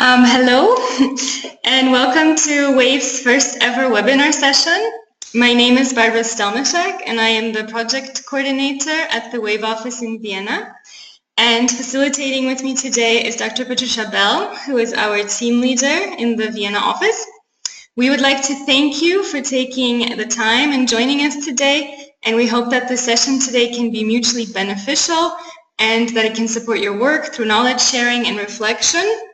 Hello, and welcome to WAVE's first ever webinar session. My name is Barbara Stelmachek, and I am the project coordinator at the WAVE office in Vienna. And facilitating with me today is Dr. Patricia Bell, who is our team leader in the Vienna office. We would like to thank you for taking the time and joining us today, and we hope that the session today can be mutually beneficial and that it can support your work through knowledge sharing and reflection.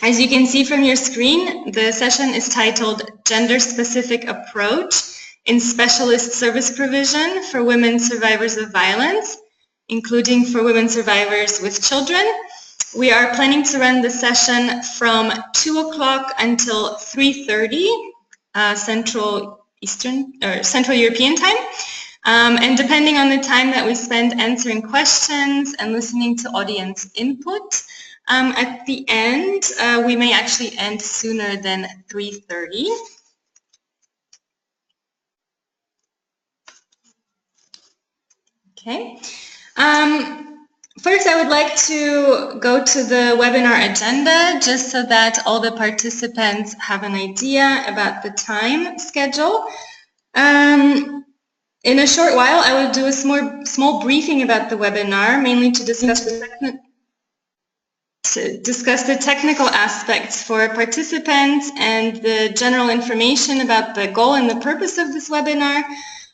As you can see from your screen, the session is titled Gender-Specific Approach in Specialist Service Provision for Women Survivors of Violence, including for women survivors with children. We are planning to run the session from 2 o'clock until 3:30 Central European time. And depending on the time that we spend answering questions and listening to audience input, at the end, we may actually end sooner than 3:30. Okay. First, I would like to go to the webinar agenda just so that all the participants have an idea about the time schedule. In a short while, I will do a small briefing about the webinar, mainly to discuss the technical aspects for participants and the general information about the goal and the purpose of this webinar.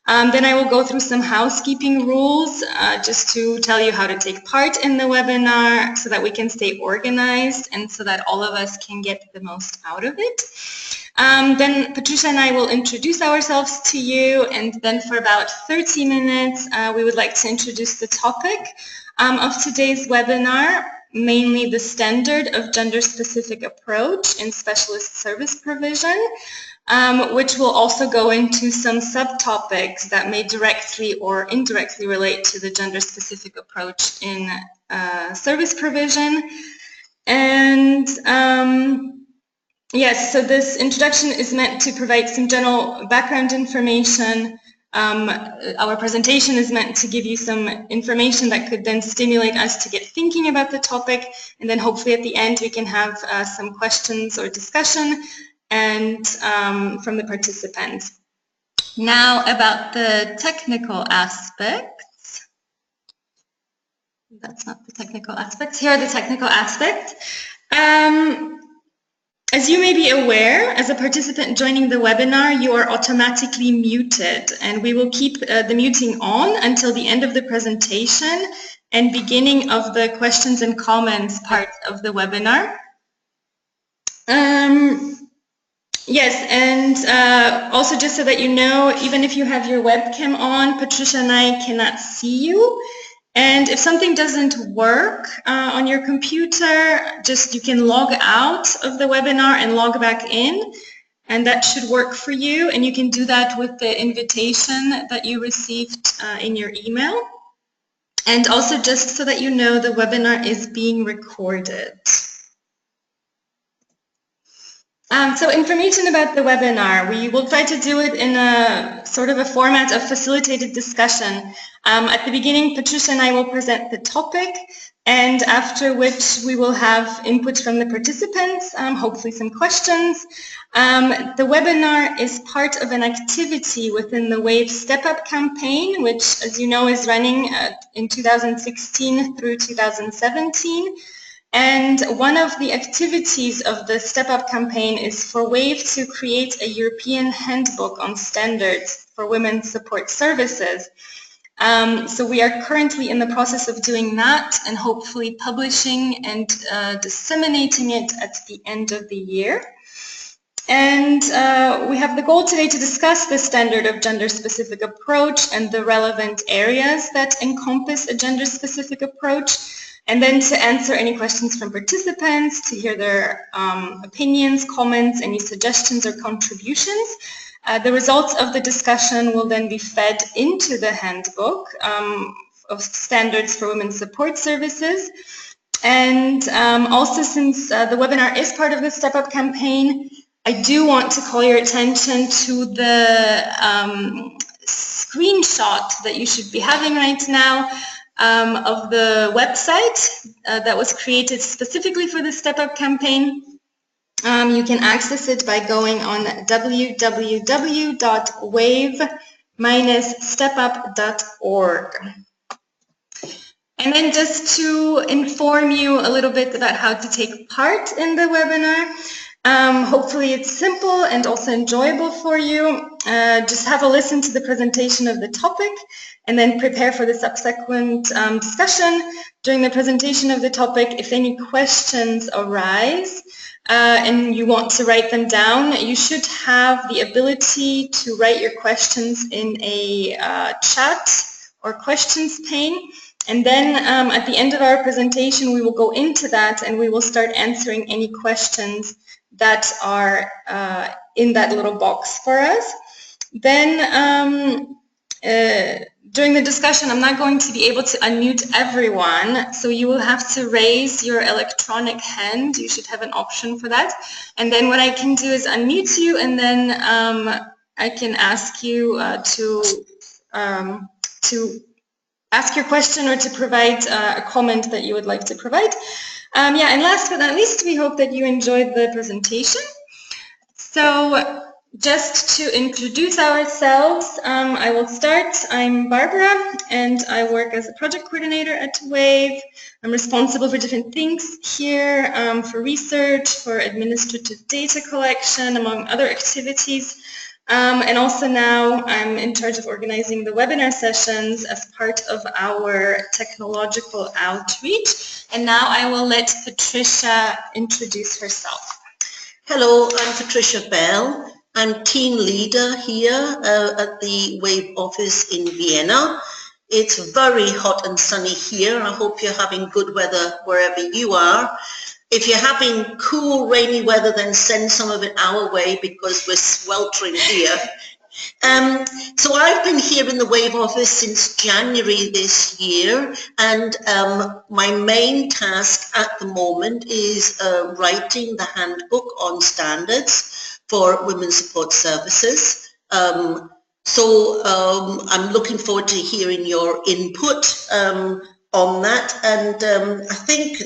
Then I will go through some housekeeping rules just to tell you how to take part in the webinar so that we can stay organized and so that all of us can get the most out of it. Then Patricia and I will introduce ourselves to you, and then for about 30 minutes we would like to introduce the topic of today's webinar, mainly the standard of gender-specific approach in specialist service provision, which will also go into some subtopics that may directly or indirectly relate to the gender-specific approach in service provision. And yes, so this introduction is meant to provide some general background information. Our presentation is meant to give you some information that could then stimulate us to get thinking about the topic, and then hopefully at the end we can have some questions or discussion and from the participants. Now about the technical aspects. That's not the technical aspects. Here are the technical aspects. As you may be aware, as a participant joining the webinar, you are automatically muted, and we will keep the muting on until the end of the presentation and beginning of the questions and comments part of the webinar. Yes, and also just so that you know, even if you have your webcam on, Patricia and I cannot see you. And if something doesn't work on your computer, you can log out of the webinar and log back in, and that should work for you. And you can do that with the invitation that you received in your email. And also just so that you know, the webinar is being recorded. So information about the webinar. We will try to do it in a sort of a format of facilitated discussion. At the beginning, Patricia and I will present the topic, and after which we will have input from the participants, hopefully some questions. The webinar is part of an activity within the WAVE Step Up campaign, which, as you know, is running in 2016 through 2017. And one of the activities of the Step Up campaign is for WAVE to create a European handbook on standards for women's support services. So we are currently in the process of doing that and hopefully publishing and disseminating it at the end of the year. And we have the goal today to discuss the standard of gender-specific approach and the relevant areas that encompass a gender-specific approach, and then to answer any questions from participants, to hear their opinions, comments, any suggestions or contributions. The results of the discussion will then be fed into the handbook of standards for women's support services. And also, since the webinar is part of the Step Up campaign, I do want to call your attention to the screenshot that you should be having right now of the website that was created specifically for the Step Up campaign. You can access it by going on www.wave-stepup.org. And then just to inform you a little bit about how to take part in the webinar, hopefully it's simple and also enjoyable for you. Just have a listen to the presentation of the topic and then prepare for the subsequent discussion. During the presentation of the topic, if any questions arise and you want to write them down, you should have the ability to write your questions in a chat or questions pane. And then at the end of our presentation, we will go into that and we will start answering any questions that are in that little box for us. Then during the discussion, I'm not going to be able to unmute everyone, so you will have to raise your electronic hand. You should have an option for that. And then what I can do is unmute you, and then I can ask you to ask your question or to provide a comment that you would like to provide. Yeah, and last but not least, we hope that you enjoyed the presentation. So just to introduce ourselves, I will start. I'm Barbara, and I work as a project coordinator at WAVE. I'm responsible for different things here, for research, for administrative data collection, among other activities. And also now I'm in charge of organizing the webinar sessions as part of our technological outreach. And now I will let Patricia introduce herself. Hello, I'm Patricia Bell. I'm team leader here at the WAVE office in Vienna. It's very hot and sunny here. I hope you're having good weather wherever you are. If you're having cool, rainy weather, then send some of it our way because we're sweltering here. So I've been here in the WAVE office since January this year, and my main task at the moment is writing the handbook on standards for women's support services. I'm looking forward to hearing your input on that, and I think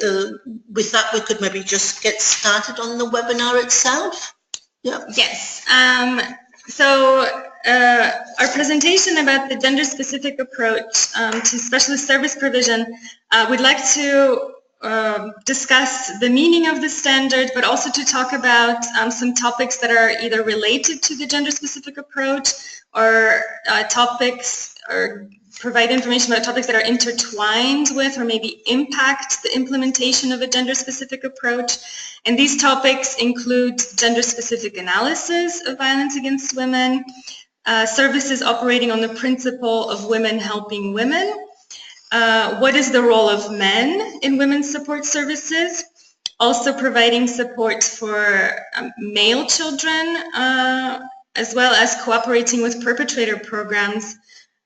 with that we could maybe just get started on the webinar itself. Yeah. Yes. So our presentation about the gender-specific approach to specialist service provision, we'd like to discuss the meaning of the standard, but also to talk about some topics that are either related to the gender-specific approach or topics, or provide information about topics that are intertwined with or maybe impact the implementation of a gender-specific approach. And these topics include gender-specific analysis of violence against women, services operating on the principle of women helping women, what is the role of men in women's support services, also providing support for male children, as well as cooperating with perpetrator programs.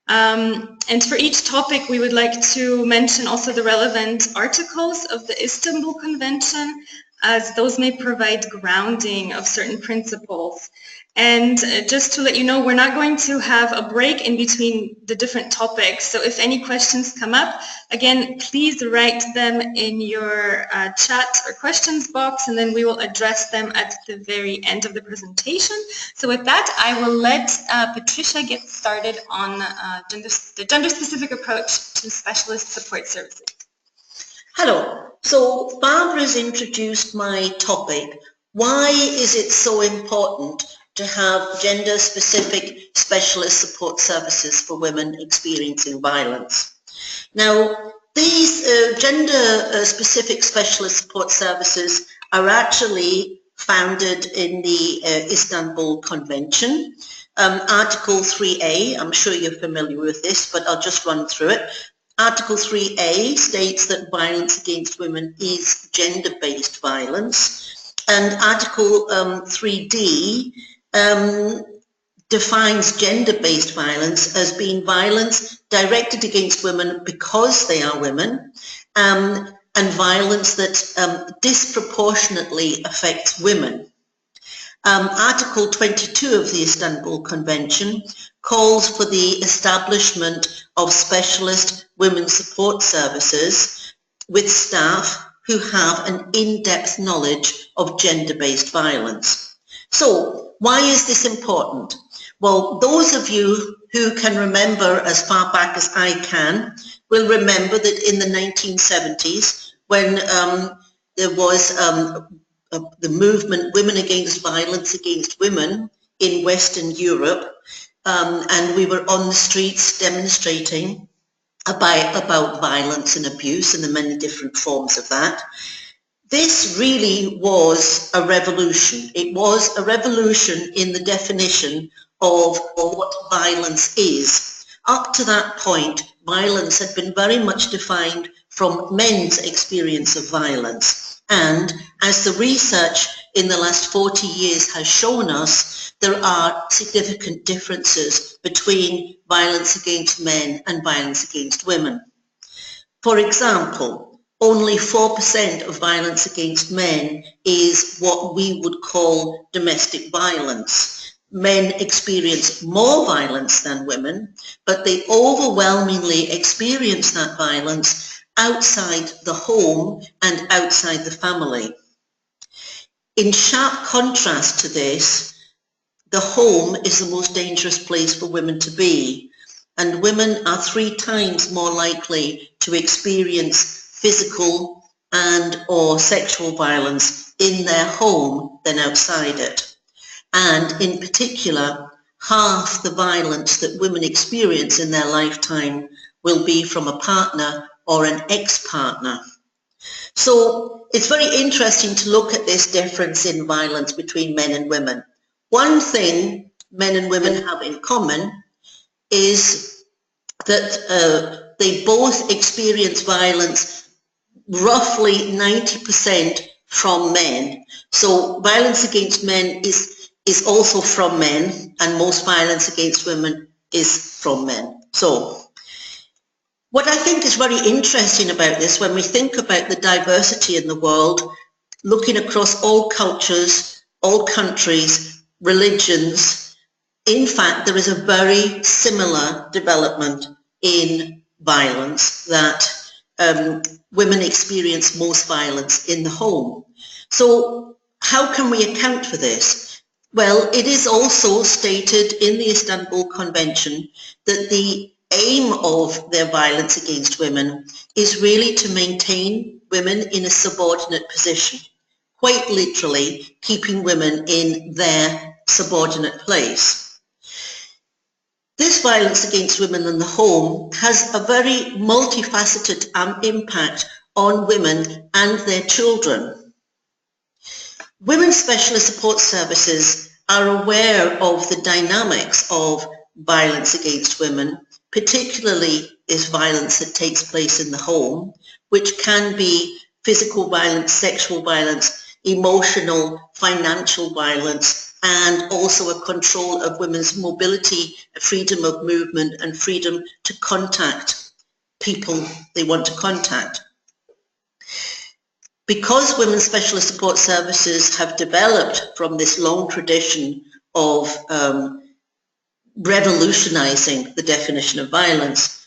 And for each topic, we would like to mention also the relevant articles of the Istanbul Convention, as those may provide grounding of certain principles. And just to let you know, we're not going to have a break in between the different topics. So if any questions come up, again, please write them in your chat or questions box, and then we will address them at the very end of the presentation. So with that, I will let Patricia get started on the gender-specific approach to specialist support services. Hello. So Barbara's introduced my topic. Why is it so important to have gender-specific specialist support services for women experiencing violence? Now, these gender-specific specialist support services are actually founded in the Istanbul Convention. Article 3A, I'm sure you're familiar with this, but I'll just run through it. Article 3A states that violence against women is gender-based violence, and Article 3D defines gender-based violence as being violence directed against women because they are women, and violence that disproportionately affects women. Article 22 of the Istanbul Convention calls for the establishment of specialist women's support services with staff who have an in-depth knowledge of gender-based violence. So why is this important? Well, those of you who can remember as far back as I can will remember that in the 1970s, when there was the movement Women Against Violence Against Women in Western Europe, and we were on the streets demonstrating about violence and abuse and the many different forms of that. This really was a revolution. It was a revolution in the definition of what violence is. Up to that point, violence had been very much defined from men's experience of violence. And as the research in the last 40 years has shown us, there are significant differences between violence against men and violence against women. For example, only 4% of violence against men is what we would call domestic violence. Men experience more violence than women, but they overwhelmingly experience that violence outside the home and outside the family. In sharp contrast to this, the home is the most dangerous place for women to be, and women are 3 times more likely to experience physical and or sexual violence in their home than outside it. And in particular, half the violence that women experience in their lifetime will be from a partner or an ex-partner. So it's very interesting to look at this difference in violence between men and women. One thing men and women have in common is that they both experience violence roughly 90% from men. So violence against men is also from men, and most violence against women is from men. So what I think is very interesting about this, when we think about the diversity in the world, looking across all cultures, all countries, religions, in fact, there is a very similar development in violence, that women experience most violence in the home. So how can we account for this? Well, it is also stated in the Istanbul Convention that the aim of their violence against women is really to maintain women in a subordinate position, quite literally keeping women in their subordinate place. This violence against women in the home has a very multifaceted impact on women and their children. Women's specialist support services are aware of the dynamics of violence against women, particularly is violence that takes place in the home, which can be physical violence, sexual violence, emotional, financial violence, and also a control of women's mobility, freedom of movement, and freedom to contact people they want to contact. Because women's specialist support services have developed from this long tradition of revolutionizing the definition of violence,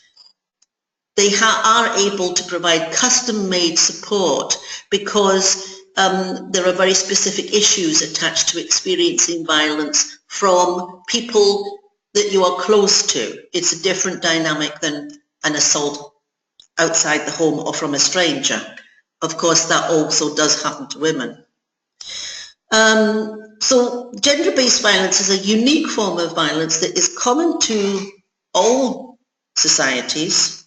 they are able to provide custom-made support because there are very specific issues attached to experiencing violence from people that you are close to. It's a different dynamic than an assault outside the home or from a stranger. Of course, that also does happen to women. So gender-based violence is a unique form of violence that is common to all societies,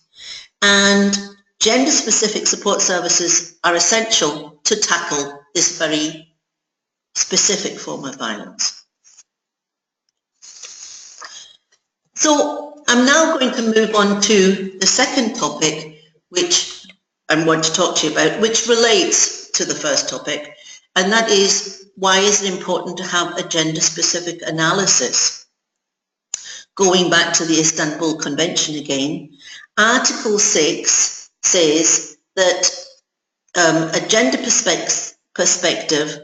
and gender-specific support services are essential to tackle this very specific form of violence. So I'm now going to move on to the second topic, which I'm going to talk to you about, which relates to the first topic, and that is, why is it important to have a gender-specific analysis? Going back to the Istanbul Convention again, Article 6 says that a gender perspective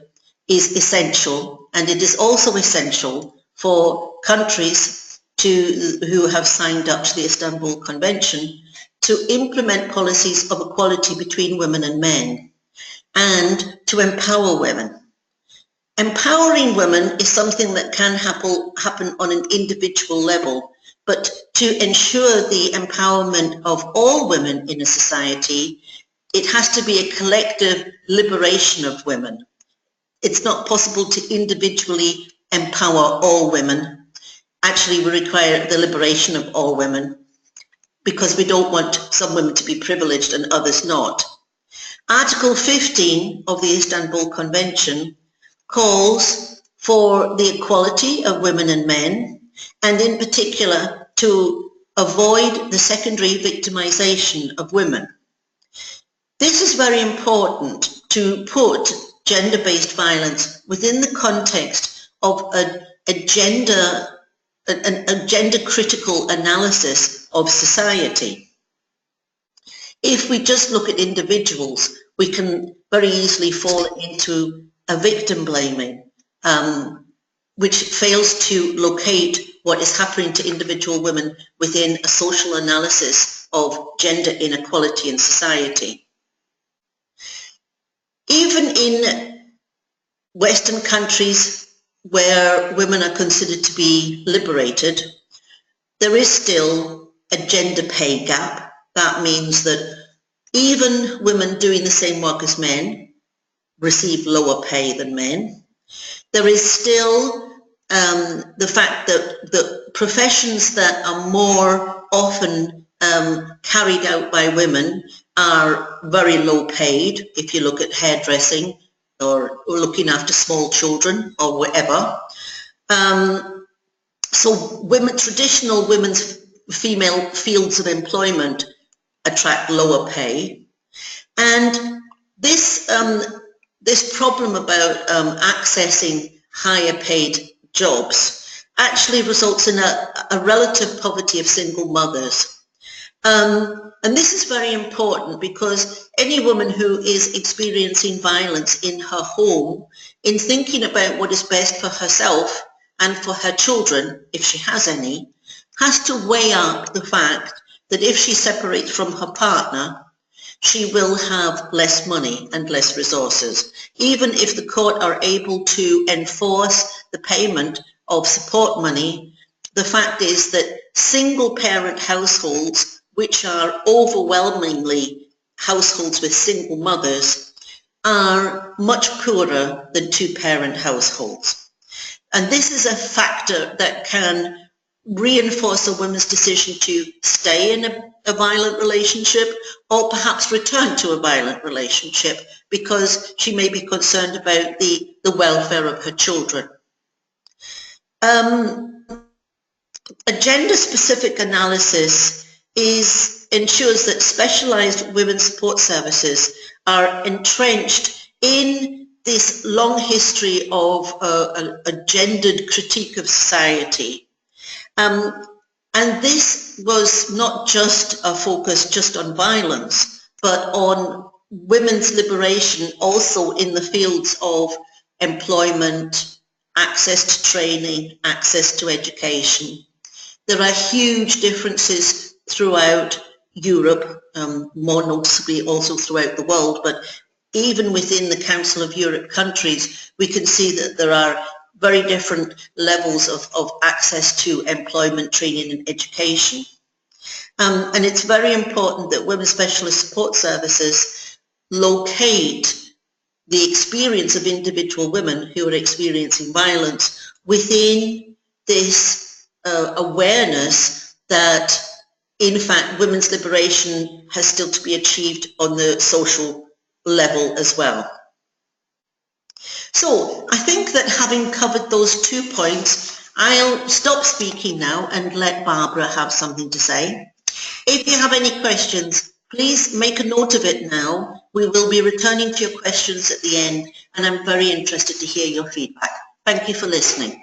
is essential, and it is also essential for countries who have signed up to the Istanbul Convention to implement policies of equality between women and men. and to empower women. Empowering women is something that can happen on an individual level, but to ensure the empowerment of all women in a society, it has to be a collective liberation of women. It's not possible to individually empower all women. Actually, we require the liberation of all women because we don't want some women to be privileged and others not. Article 15 of the Istanbul Convention calls for the equality of women and men, and in particular to avoid the secondary victimization of women. This is very important to put gender-based violence within the context of a gender-critical analysis of society. If we just look at individuals, we can very easily fall into a victim blaming, which fails to locate what is happening to individual women within a social analysis of gender inequality in society. Even in Western countries where women are considered to be liberated, there is still a gender pay gap. That means that even women doing the same work as men receive lower pay than men. There is still the fact that the professions that are more often carried out by women are very low paid. If you look at hairdressing or looking after small children or whatever. So traditional women's female fields of employment attract lower pay. And this problem about accessing higher paid jobs actually results in a relative poverty of single mothers. And this is very important because any woman who is experiencing violence in her home, in thinking about what is best for herself and for her children, if she has any, has to weigh up the fact that if she separates from her partner, she will have less money and less resources. Even if the court are able to enforce the payment of support money, the fact is that single parent households, which are overwhelmingly households with single mothers, are much poorer than two-parent households. And this is a factor that can reinforce a woman's decision to stay in a violent relationship or perhaps return to a violent relationship because she may be concerned about the welfare of her children. A gender-specific analysis ensures that specialised women's support services are entrenched in this long history of a gendered critique of society. And this was not just a focus just on violence, but on women's liberation also in the fields of employment, access to training, access to education. There are huge differences throughout Europe, more noticeably also throughout the world, but even within the Council of Europe countries, we can see that there are very different levels of access to employment, training and education. And it's very important that women's specialist support services locate the experience of individual women who are experiencing violence within this awareness that in fact women's liberation has still to be achieved on the social level as well. So I think that having covered those 2 points, I'll stop speaking now and let Barbara have something to say. If you have any questions, please make a note of it now. We will be returning to your questions at the end, and I'm very interested to hear your feedback. Thank you for listening.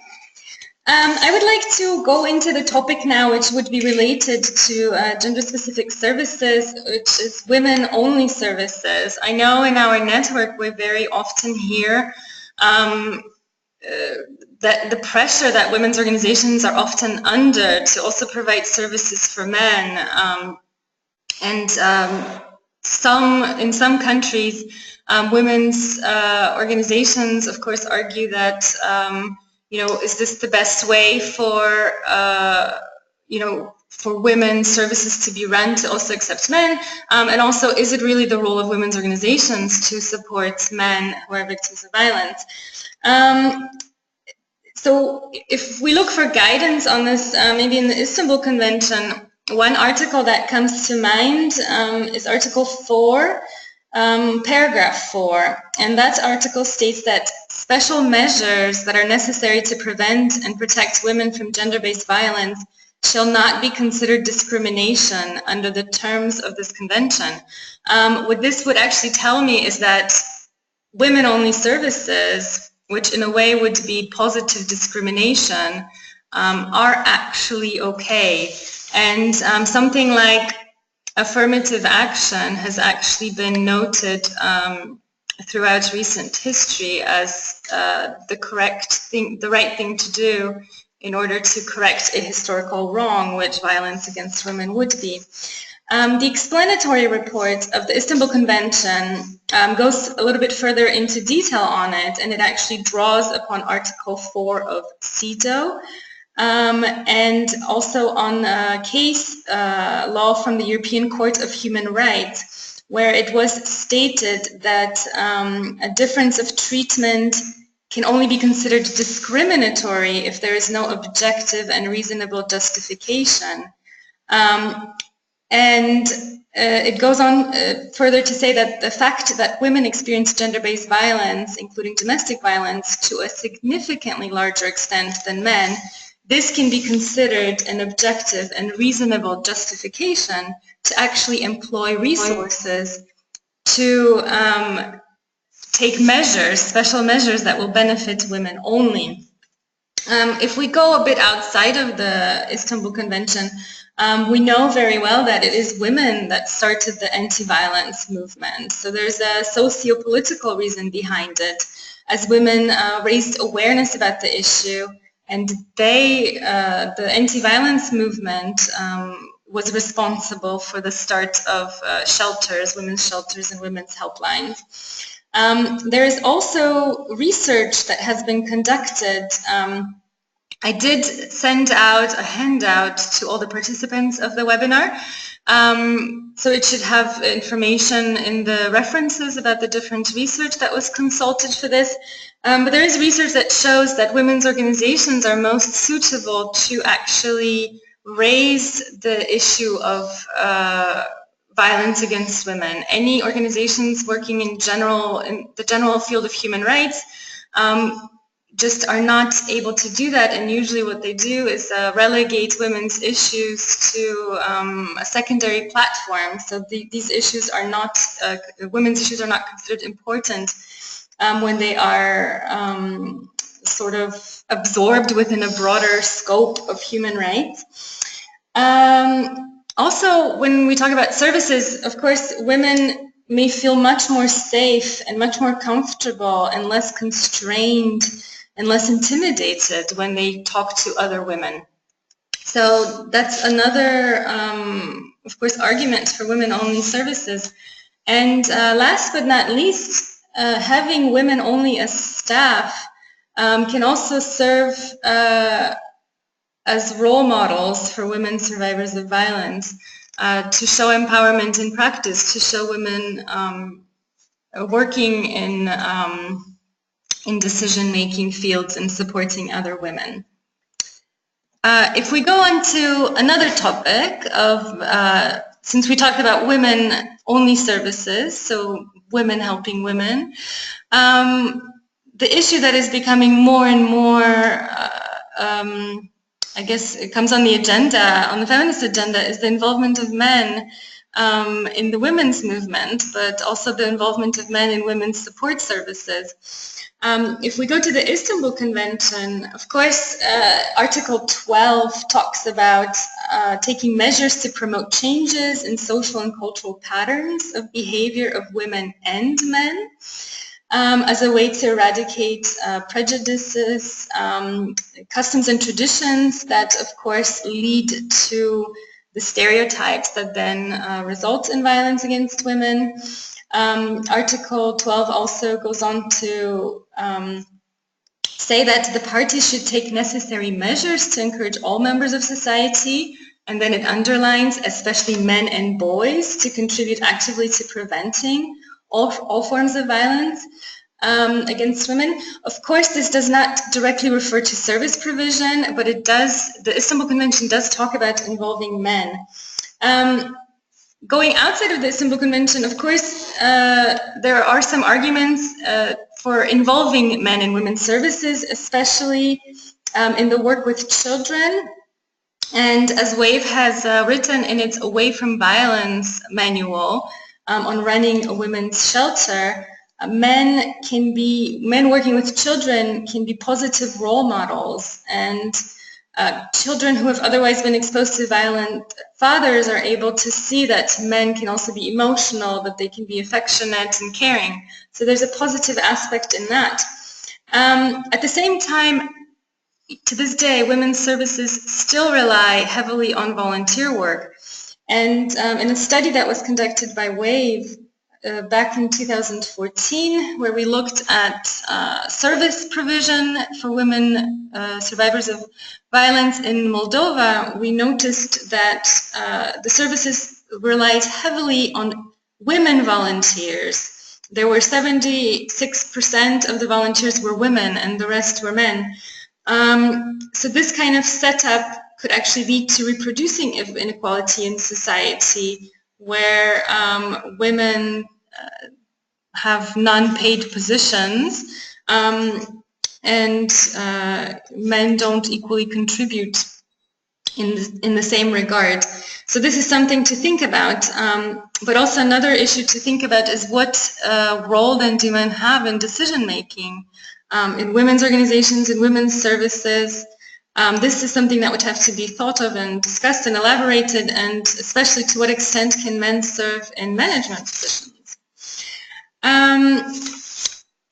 I would like to go into the topic now, which would be related to gender-specific services, which is women-only services. I know in our network we very often hear that the pressure that women's organizations are often under to also provide services for men. in some countries, women's organizations, of course, argue that, is this the best way for, for women's services to be run to also accept men? And also, is it really the role of women's organizations to support men who are victims of violence? So if we look for guidance on this, maybe in the Istanbul Convention, one article that comes to mind is Article 4, paragraph 4. And that article states that special measures that are necessary to prevent and protect women from gender-based violence shall not be considered discrimination under the terms of this convention. What this would actually tell me is that women-only services, which in a way would be positive discrimination, are actually okay. And something like affirmative action has actually been noted throughout recent history as the right thing to do in order to correct a historical wrong, which violence against women would be. The explanatory report of the Istanbul Convention goes a little bit further into detail on it, and it actually draws upon Article 4 of CEDAW, and also on a case law from the European Court of Human Rights, where it was stated that a difference of treatment can only be considered discriminatory if there is no objective and reasonable justification. And it goes on further to say that the fact that women experience gender-based violence, including domestic violence, to a significantly larger extent than men, this can be considered an objective and reasonable justification to actually employ resources to take measures, special measures that will benefit women only. If we go a bit outside of the Istanbul Convention, we know very well that it is women that started the anti-violence movement. So there's a socio-political reason behind it, as women raised awareness about the issue, and the anti-violence movement was responsible for the start of shelters, women's shelters and women's helplines. There is also research that has been conducted. I did send out a handout to all the participants of the webinar, so it should have information in the references about the different research that was consulted for this. But there is research that shows that women's organizations are most suitable to actually raise the issue of violence against women. Any organizations working in the general field of human rights just are not able to do that, and usually what they do is relegate women's issues to a secondary platform. So these issues are not, women's issues are not considered important when they are sort of absorbed within a broader scope of human rights. Also, when we talk about services, of course, women may feel much more safe and much more comfortable and less constrained and less intimidated when they talk to other women. So that's another, of course, argument for women-only services. And last but not least, having women-only as staff can also serve as role models for women survivors of violence, to show empowerment in practice, to show women working in decision-making fields and supporting other women. If we go on to another topic of, since we talked about women-only services, so women helping women, the issue that is becoming more and more, I guess it comes on the agenda, on the feminist agenda, is the involvement of men in the women's movement, but also the involvement of men in women's support services. If we go to the Istanbul Convention, of course, Article 12 talks about taking measures to promote changes in social and cultural patterns of behavior of women and men as a way to eradicate prejudices, customs and traditions that, of course, lead to the stereotypes that then result in violence against women. Article 12 also goes on to say that the party should take necessary measures to encourage all members of society, and then it underlines especially men and boys to contribute actively to preventing all forms of violence against women. Of course, this does not directly refer to service provision, but it does, the Istanbul Convention does talk about involving men. Going outside of the Istanbul Convention, of course, there are some arguments for involving men in women's services, especially in the work with children. And as WAVE has written in its Away from Violence manual on running a women's shelter, men working with children can be positive role models, and children who have otherwise been exposed to violent fathers are able to see that men can also be emotional, that they can be affectionate and caring. So there's a positive aspect in that. At the same time, to this day, women's services still rely heavily on volunteer work. And in a study that was conducted by WAVE back in 2014, where we looked at service provision for women survivors of violence in Moldova, we noticed that the services relied heavily on women volunteers. There were 76% of the volunteers were women and the rest were men. So this kind of setup could actually lead to reproducing inequality in society, where women have non-paid positions and men don't equally contribute in the same regard. So this is something to think about. But also another issue to think about is what role then do men have in decision making in women's organizations, in women's services. This is something that would have to be thought of and discussed and elaborated, and especially to what extent can men serve in management positions.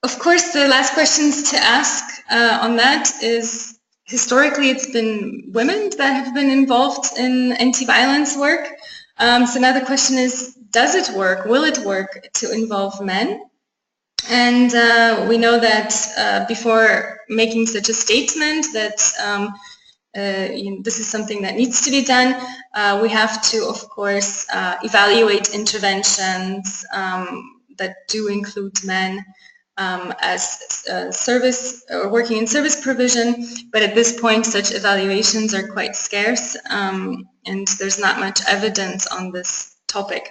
Of course, the last questions to ask on that is, historically it's been women that have been involved in anti-violence work. So now the question is, does it work? Will it work to involve men? And we know that before making such a statement that this is something that needs to be done, we have to, of course, evaluate interventions that do include men as service or working in service provision, but at this point such evaluations are quite scarce and there's not much evidence on this topic.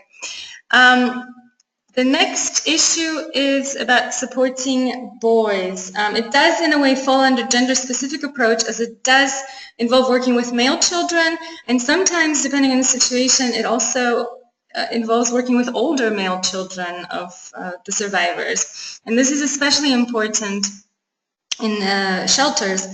The next issue is about supporting boys. It does in a way fall under gender-specific approach, as it does involve working with male children, and sometimes, depending on the situation, it also involves working with older male children of the survivors. And this is especially important in shelters.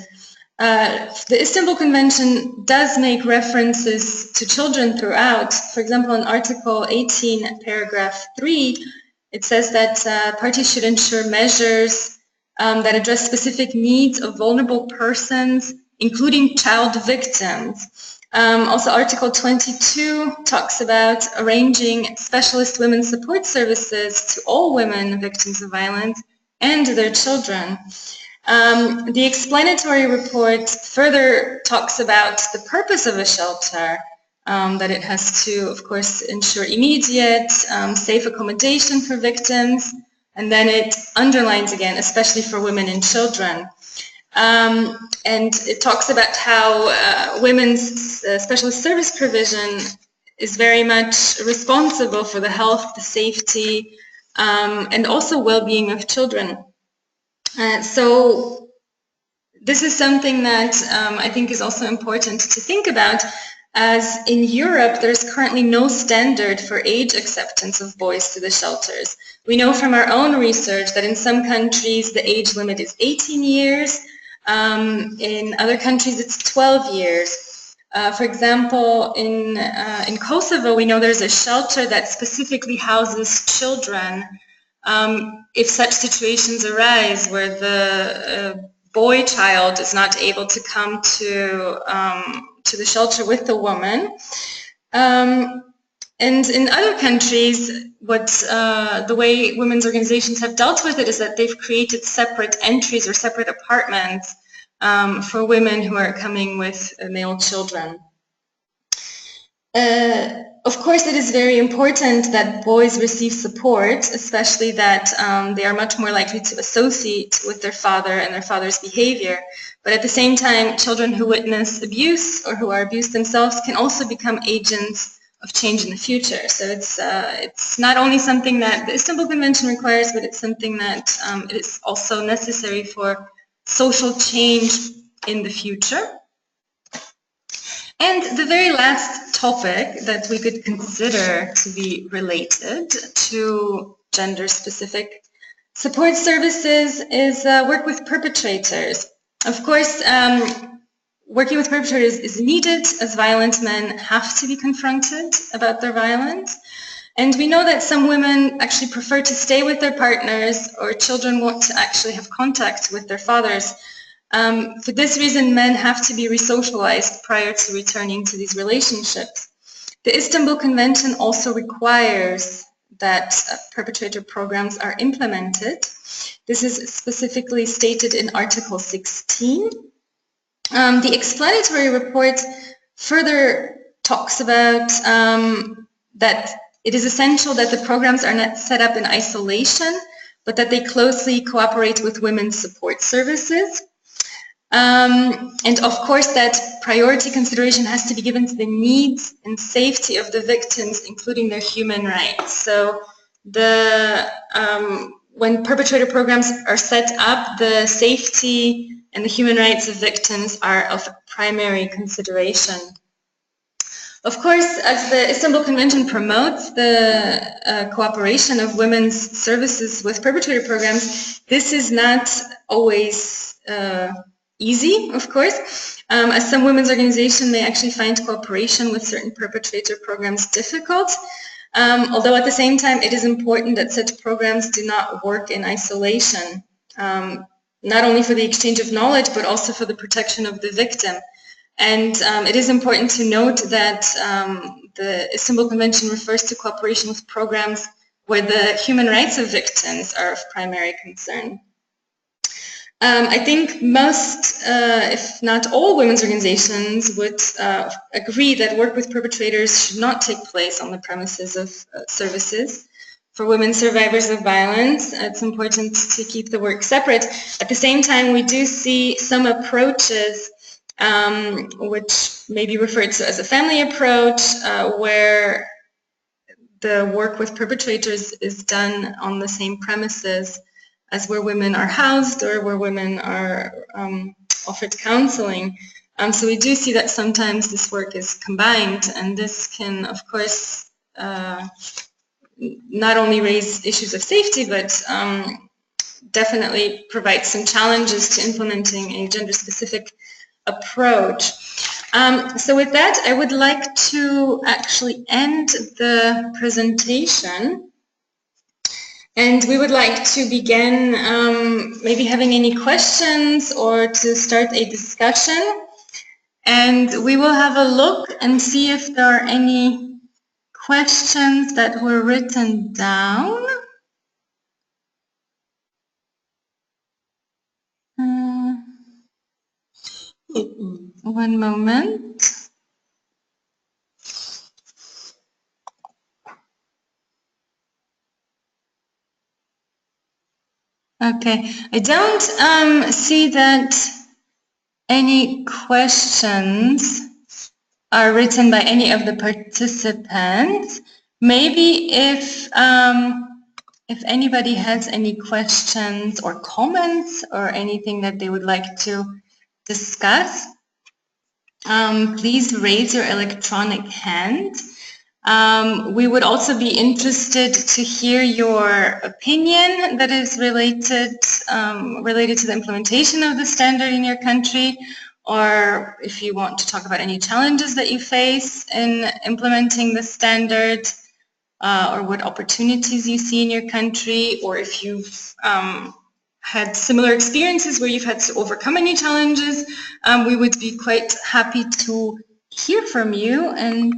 The Istanbul Convention does make references to children throughout. For example, in Article 18, paragraph 3, it says that parties should ensure measures that address specific needs of vulnerable persons, including child victims. Also, Article 22 talks about arranging specialist women's support services to all women victims of violence and their children. The explanatory report further talks about the purpose of a shelter, that it has to, of course, ensure immediate, safe accommodation for victims, and then it underlines again, especially for women and children. And it talks about how women's specialist service provision is very much responsible for the health, the safety, and also well-being of children. So this is something that I think is also important to think about, as in Europe there's currently no standard for age acceptance of boys to the shelters. We know from our own research that in some countries the age limit is 18 years, in other countries it's 12 years. For example, in Kosovo we know there's a shelter that specifically houses children if such situations arise where the boy child is not able to come to the shelter with the woman. And in other countries, the way women's organizations have dealt with it is that they've created separate entries or separate apartments for women who are coming with male children. Of course, it is very important that boys receive support, especially that they are much more likely to associate with their father and their father's behavior. But at the same time, children who witness abuse or who are abused themselves can also become agents of change in the future. So it's not only something that the Istanbul Convention requires, but it's something that is also necessary for social change in the future. And the very last topic that we could consider to be related to gender-specific support services is work with perpetrators. Of course, working with perpetrators is needed, as violent men have to be confronted about their violence. And we know that some women actually prefer to stay with their partners, or children want to actually have contact with their fathers. For this reason, men have to be resocialized prior to returning to these relationships. The Istanbul Convention also requires that perpetrator programs are implemented. This is specifically stated in Article 16. The explanatory report further talks about that it is essential that the programs are not set up in isolation, but that they closely cooperate with women's support services. And of course that priority consideration has to be given to the needs and safety of the victims, including their human rights. So when perpetrator programs are set up, the safety and the human rights of victims are of primary consideration. Of course, as the Istanbul Convention promotes the cooperation of women's services with perpetrator programs, this is not always easy, of course. As some women's organizations, they actually find cooperation with certain perpetrator programs difficult. Although at the same time, it is important that such programs do not work in isolation, not only for the exchange of knowledge, but also for the protection of the victim. And it is important to note that the Istanbul Convention refers to cooperation with programs where the human rights of victims are of primary concern. I think most, if not all, women's organizations would agree that work with perpetrators should not take place on the premises of services. For women survivors of violence, it's important to keep the work separate. At the same time, we do see some approaches which may be referred to as a family approach, where the work with perpetrators is done on the same premises as where women are housed or where women are offered counseling. So we do see that sometimes this work is combined, and this can, of course, not only raise issues of safety, but definitely provide some challenges to implementing a gender-specific approach. So with that, I would like to actually end the presentation. And we would like to begin maybe having any questions or to start a discussion. And we will have a look and see if there are any questions that were written down. One moment. Okay, I don't see that any questions are written by any of the participants. Maybe if anybody has any questions or comments or anything that they would like to discuss, please raise your electronic hand. We would also be interested to hear your opinion that is related to the implementation of the standard in your country, or if you want to talk about any challenges that you face in implementing the standard, or what opportunities you see in your country, or if you've had similar experiences where you've had to overcome any challenges. We would be quite happy to hear from you. And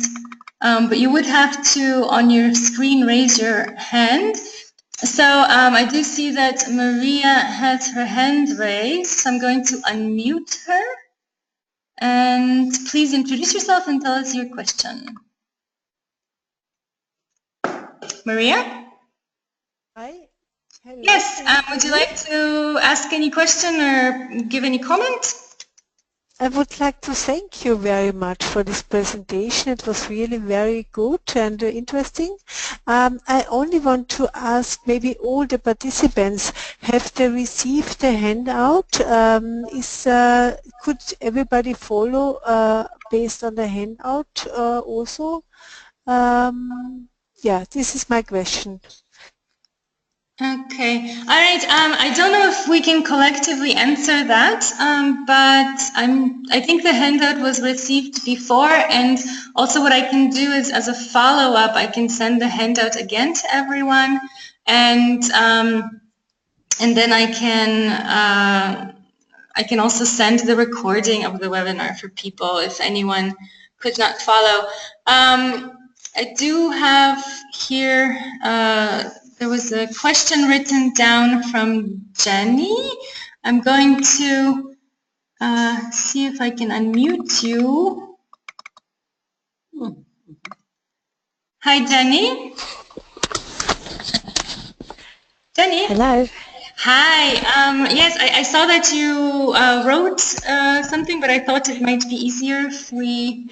but you would have to, on your screen, raise your hand. So I do see that Maria has her hand raised, so I'm going to unmute her. And please introduce yourself and tell us your question. Maria? Hi. Hello. Yes, would you like to ask any question or give any comment? I would like to thank you very much for this presentation. It was really very good and interesting. I only want to ask maybe all the participants, have they received the handout? Could everybody follow based on the handout also? Yeah, this is my question. Okay, all right. I don't know if we can collectively answer that, but I think the handout was received before, and also what I can do is, as a follow-up, I can send the handout again to everyone, and then I can also send the recording of the webinar for people if anyone could not follow. I do have here. There was a question written down from Jenny. I'm going to see if I can unmute you. Hi, Jenny. Jenny? Hello. Hi. Yes, I saw that you wrote something, but I thought it might be easier if we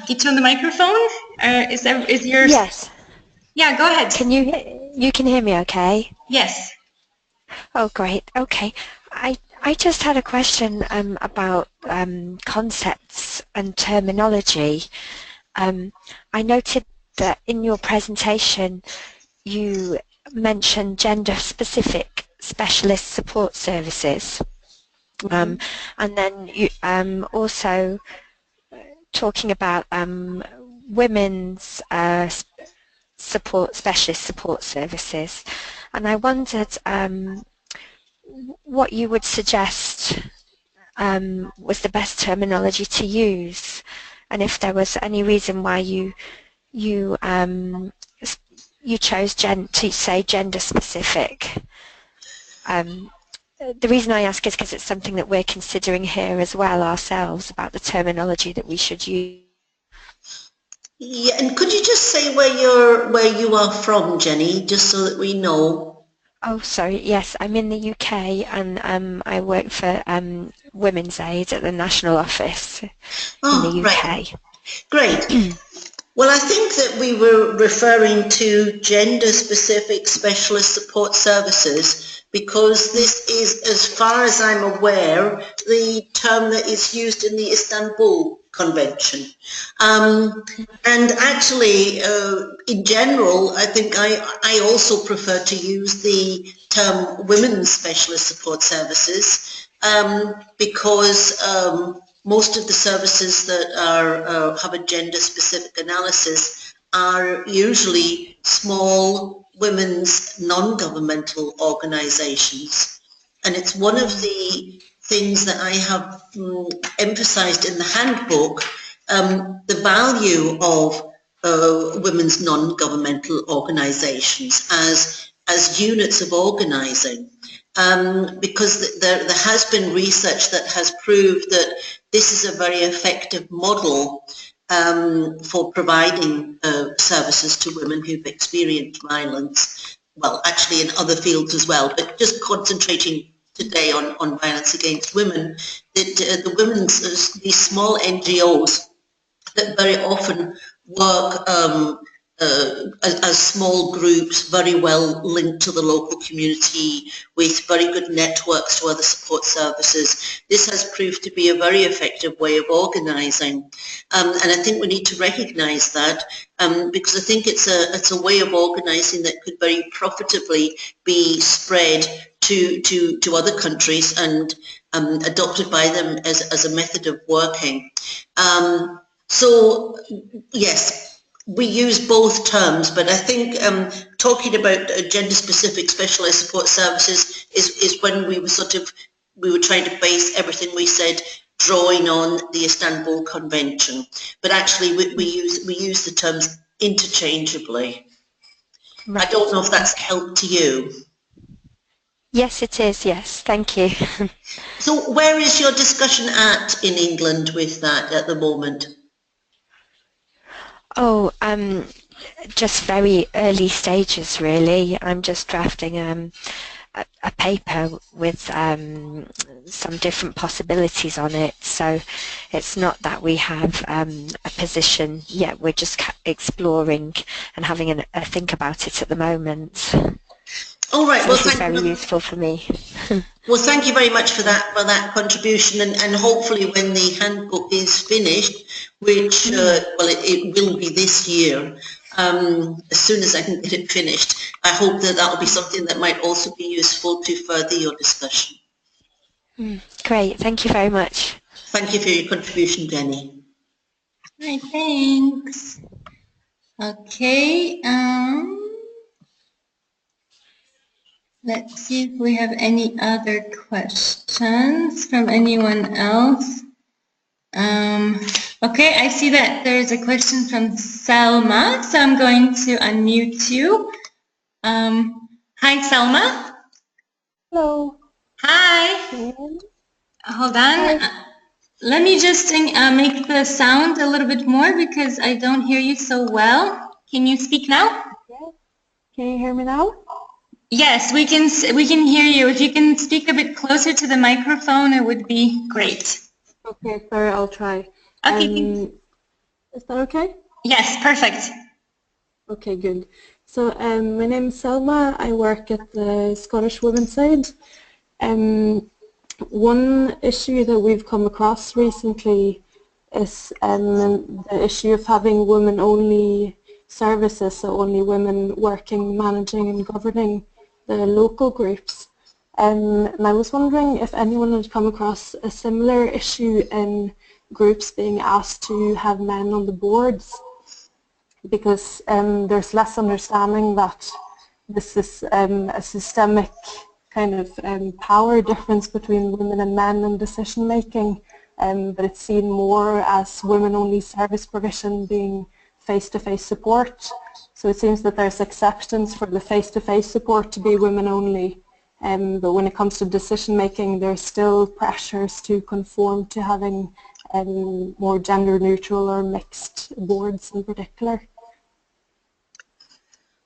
get you on the microphone. Is your... Yes. Yeah, go ahead. You can hear me okay? Yes. Oh, great. Okay. I just had a question about concepts and terminology. I noted that in your presentation you mentioned gender-specific specialist support services. And then you also talking about women's specialist support services, and I wondered what you would suggest was the best terminology to use, and if there was any reason why you chose to say gender specific. The reason I ask is because it's something that we're considering here as well ourselves about the terminology that we should use. Yeah, and could you just say where you are from, Jenny, just so that we know? Oh, sorry. Yes, I'm in the UK, and I work for Women's Aid at the National Office in the UK. Right. Great. Well, I think that we were referring to gender-specific specialist support services because this is, as far as I'm aware, the term that is used in the Istanbul Convention. And actually, in general, I think I also prefer to use the term women's specialist support services because most of the services that have a gender-specific analysis are usually small women's non-governmental organisations. And it's one of the things that I have emphasised in the handbook, the value of women's non-governmental organisations as units of organising. Because there has been research that has proved that this is a very effective model for providing services to women who've experienced violence. Well, actually in other fields as well, but just concentrating today on violence against women, these small NGOs that very often work as small groups, very well linked to the local community, with very good networks to other support services. This has proved to be a very effective way of organising, and I think we need to recognise that because I think it's a way of organising that could very profitably be spread to other countries and adopted by them as a method of working. So yes, we use both terms, but I think talking about gender-specific specialised support services is when we were trying to base everything we said drawing on the Istanbul Convention, but actually we use the terms interchangeably. Right. I don't know if that's helped to you. Yes, it is. Yes, thank you. So where is your discussion at in England with that at the moment? Oh, just very early stages, really. I'm just drafting a paper with some different possibilities on it. So it's not that we have a position yet. We're just exploring and having a think about it at the moment. All right. So Well, this is very useful for me. Well, thank you very much for that contribution, and hopefully when the handbook is finished, which well it will be this year, as soon as I can get it finished, I hope that will be something that might also be useful to further your discussion. Great, thank you very much. Thank you for your contribution, Denny. All right, thanks. Okay. Let's see if we have any other questions from anyone else. Okay, I see that there is a question from Selma, so I'm going to unmute you. Hi, Selma. Hello. Hi. Hold on. Hi. Let me just make the sound a little bit more because I don't hear you so well. Can you speak now? Okay. Can you hear me now? Yes, we can hear you. If you can speak a bit closer to the microphone, it would be great. Okay, sorry, I'll try. Okay. Is that okay? Yes, perfect. Okay, good. So my name is Selma. I work at the Scottish Women's Aid. One issue that we've come across recently is the issue of having women-only services, so only women working, managing and governing the local groups. And I was wondering if anyone had come across a similar issue in groups being asked to have men on the boards, because there's less understanding that this is a systemic kind of power difference between women and men in decision making, but it's seen more as women-only service provision being face-to-face support. So it seems that there's exceptions for the face-to-face support to be women-only, but when it comes to decision making, there's still pressures to conform to having more gender-neutral or mixed boards in particular.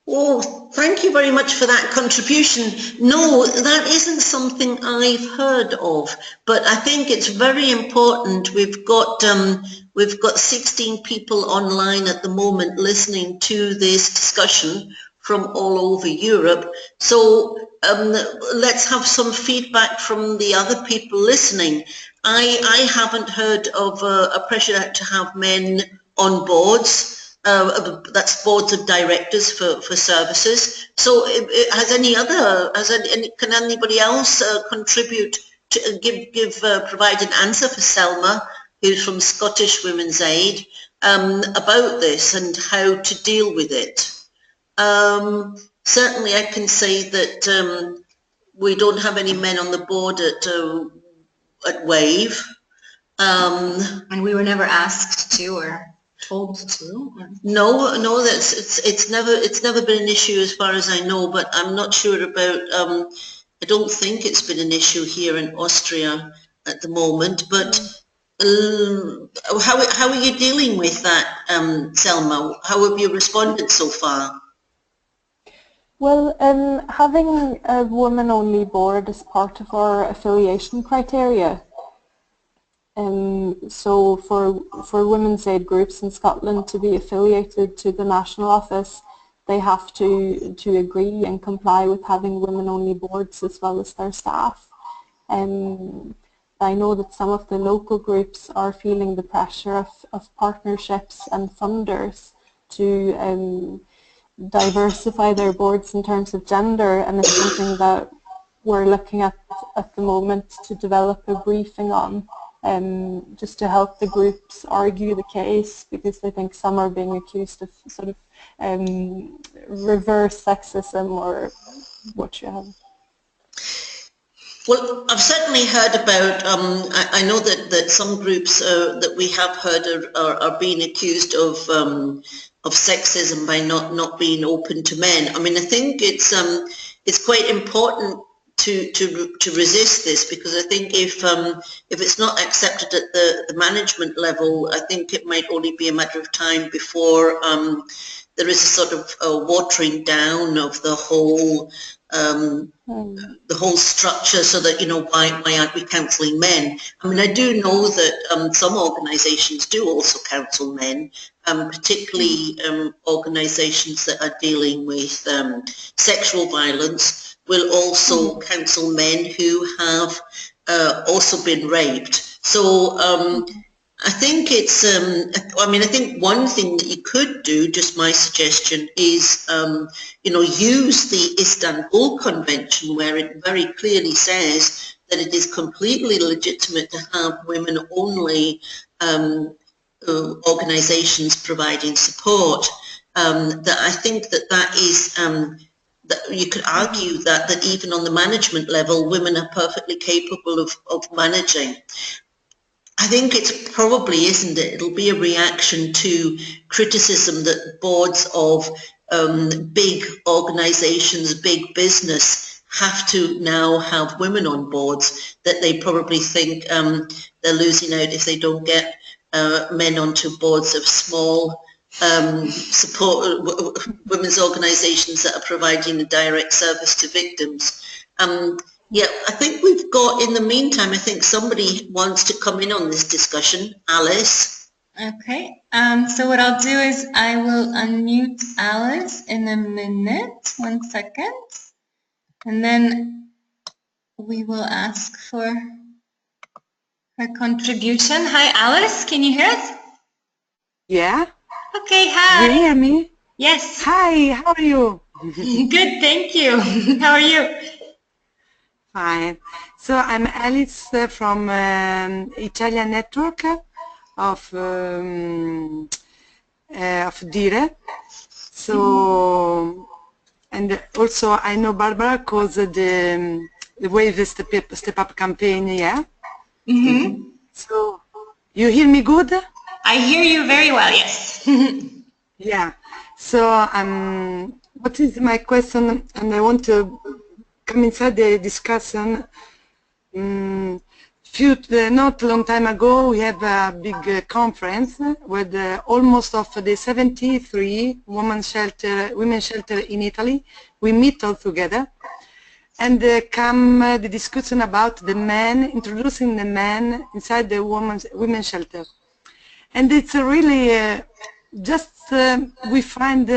Oh, thank you very much for that contribution. No, that isn't something I've heard of, but I think it's very important. We've got 16 people online at the moment listening to this discussion from all over Europe. So let's have some feedback from the other people listening. I haven't heard of a pressure to have men on boards. That's boards of directors for services. So can anybody else contribute to provide an answer for Selma, who's from Scottish Women's Aid, about this and how to deal with it? Certainly I can say that we don't have any men on the board at WAVE. And we were never asked to or told to? No, it's never been an issue as far as I know, but I'm not sure about, I don't think it's been an issue here in Austria at the moment, but how are you dealing with that, Selma? How have you responded so far? Well, having a women-only board is part of our affiliation criteria. So for women's aid groups in Scotland to be affiliated to the national office, they have to agree and comply with having women-only boards as well as their staff. I know that some of the local groups are feeling the pressure of partnerships and funders to diversify their boards in terms of gender, and it's something that we're looking at the moment to develop a briefing on, just to help the groups argue the case, because I think some are being accused of sort of reverse sexism or what you have. Well, I've certainly heard about, I know that some groups that we have heard are being accused of sexism by not being open to men. I mean, I think it's quite important to resist this, because I think if it's not accepted at the management level, I think it might only be a matter of time before there is a sort of watering down of the whole structure, so that, you know, why aren't we counselling men? I mean, I do know that some organisations do also counsel men, particularly organisations that are dealing with sexual violence will also counsel men who have also been raped. So I think it's, I mean, I think one thing that you could do, just my suggestion, is, you know, use the Istanbul Convention, where it very clearly says that it is completely legitimate to have women-only organisations providing support. That I think that is, that you could argue that even on the management level, women are perfectly capable of managing. I think it's probably, isn't it? It'll be a reaction to criticism that boards of big organisations, big business, have to now have women on boards, that they probably think they're losing out if they don't get men onto boards of small support women's organisations that are providing a direct service to victims. Yeah, I think we've got, in the meantime, I think somebody wants to come in on this discussion. Alice? Okay, so what I'll do is I will unmute Alice in a minute, 1 second, and then we will ask for her contribution. Hi Alice, can you hear us? Yeah. Okay, hi. You hear me? Yes. Hi, how are you? Good, thank you. How are you? Fine. So I'm Alice from Italian network of Dire. So, and also I know Barbara because the Wave Step Up campaign, yeah? Mm-hmm. So, you hear me good? I hear you very well, yes. Yeah. So, what is my question? And I want to come inside the discussion. Not a long time ago, we have a big conference with almost of the 73 women shelter in Italy. We meet all together, and come the discussion about the men, introducing the men inside the women shelter. And it's really we find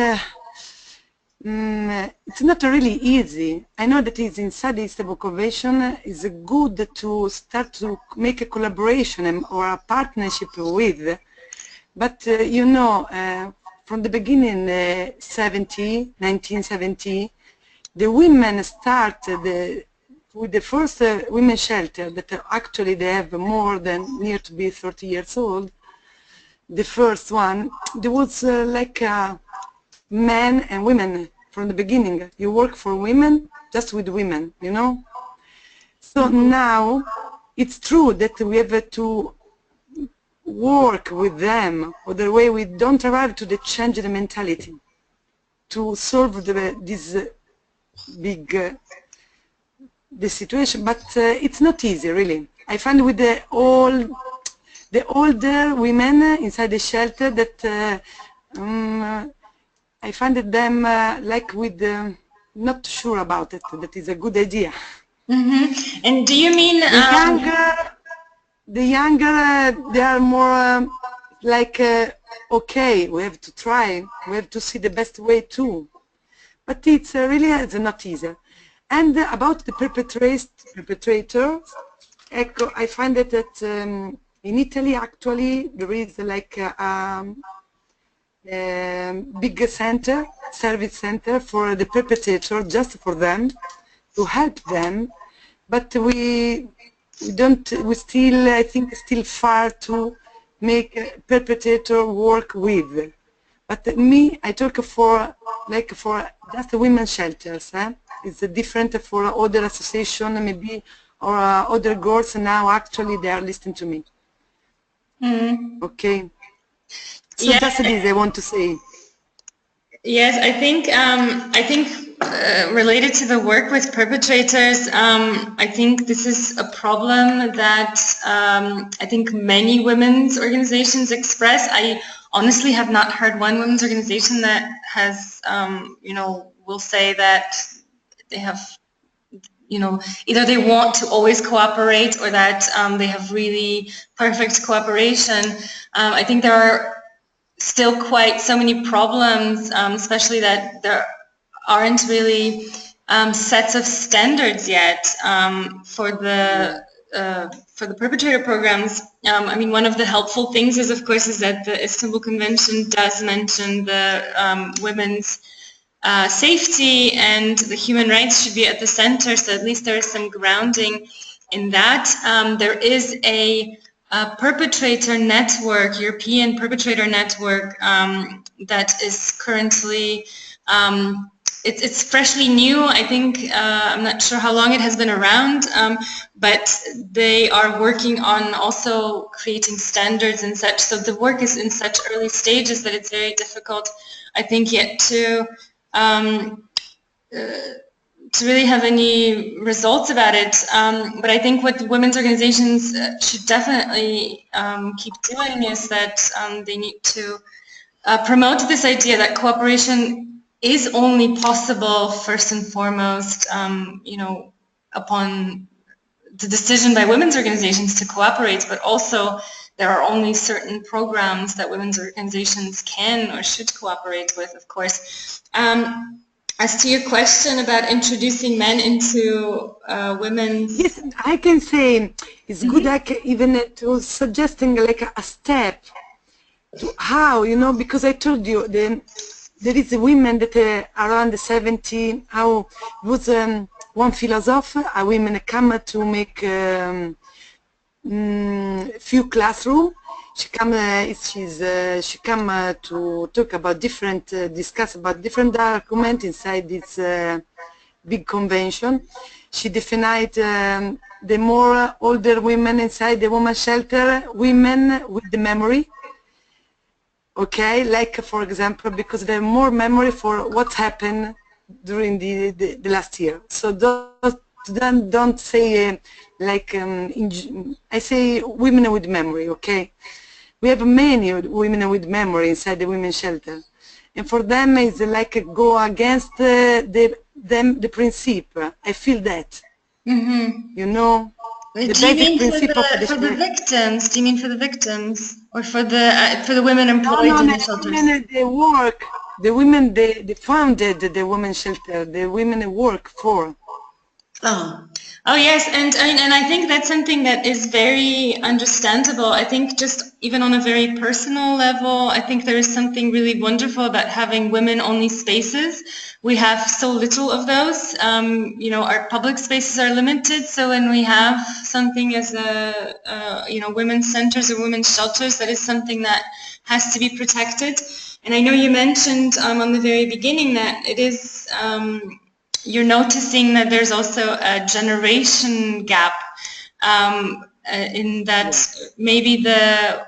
it's not really easy. I know that it's inside the Istanbul Convention. It's good to start to make a collaboration or a partnership with, but you know, from the beginning, 1970, the women started with the first women shelter that actually they have more than near to be 30 years old. The first one, there was like men and women from the beginning. You work for women, just with women, you know. So now it's true that we have to work with them, or the way we don't arrive to the change the mentality to solve this big the situation. But it's not easy, really. I find with the older women inside the shelter that I find them like with not sure about it. That is a good idea. Mm-hmm. And do you mean the younger they are more like okay, we have to try, we have to see the best way too. But it's really not easy. And about the perpetrators, I find that in Italy actually there is like big service center for the perpetrator, just for them, to help them. But we still, I think, still far to make a perpetrator work with. But me, I talk for just women's shelters. It's different for other association, maybe or other girls, and now actually they are listening to me. Okay. So Yeah. just this I want to say. Yes, I think related to the work with perpetrators, I think this is a problem that I think many women's organizations express. I honestly have not heard one women's organization that has, you know, will say that they have, you know, either they want to always cooperate or that they have really perfect cooperation. I think there are still quite so many problems, especially that there aren't really sets of standards yet for the perpetrator programs. I mean, one of the helpful things is, of course, is that the Istanbul Convention does mention the women's safety and the human rights should be at the center, so at least there is some grounding in that. There is a perpetrator network, European perpetrator network, that is currently, it's freshly new. I think, I'm not sure how long it has been around, but they are working on also creating standards and such. So the work is in such early stages that it's very difficult, I think, yet to really have any results about it. But I think what women's organizations should definitely keep doing is that they need to promote this idea that cooperation is only possible first and foremost, you know, upon the decision by women's organizations to cooperate, but also there are only certain programs that women's organizations can or should cooperate with, of course. As to your question about introducing men into women's... Yes, I can say it's good, like, even to suggesting like a step to how, you know, because I told you there is a women that around the 70, how was one philosopher, a woman come to make few classroom. She come to talk about different, discuss about different documents inside this big convention. She defined the more older women inside the women's shelter, women with the memory. Okay, like for example, because they have more memory for what happened during the last year. So don't say like I say women with memory. Okay, we have many women with memory inside the women's shelter, and for them it's like go against the principle. I feel that, you know. Do you mean for the victims? Do you mean for the victims, or for the women employed in the shelters? The women they work. The women they founded the women's shelter. The women they work for. Oh yes, and I think that's something that is very understandable. I think just even on a very personal level, I think there is something really wonderful about having women-only spaces. We have so little of those. You know, our public spaces are limited, so when we have something as a you know, women's centers or women's shelters, that is something that has to be protected. And I know you mentioned on the very beginning that it is. You're noticing that there's also a generation gap in that maybe the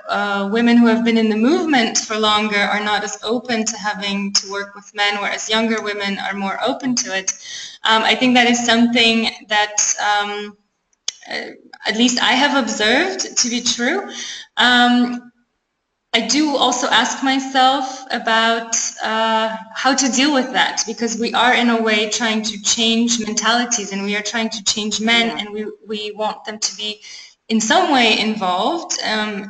women who have been in the movement for longer are not as open to having to work with men, whereas younger women are more open to it. I think that is something that at least I have observed to be true. I do also ask myself about how to deal with that, because we are in a way trying to change mentalities, and we are trying to change men, and we want them to be in some way involved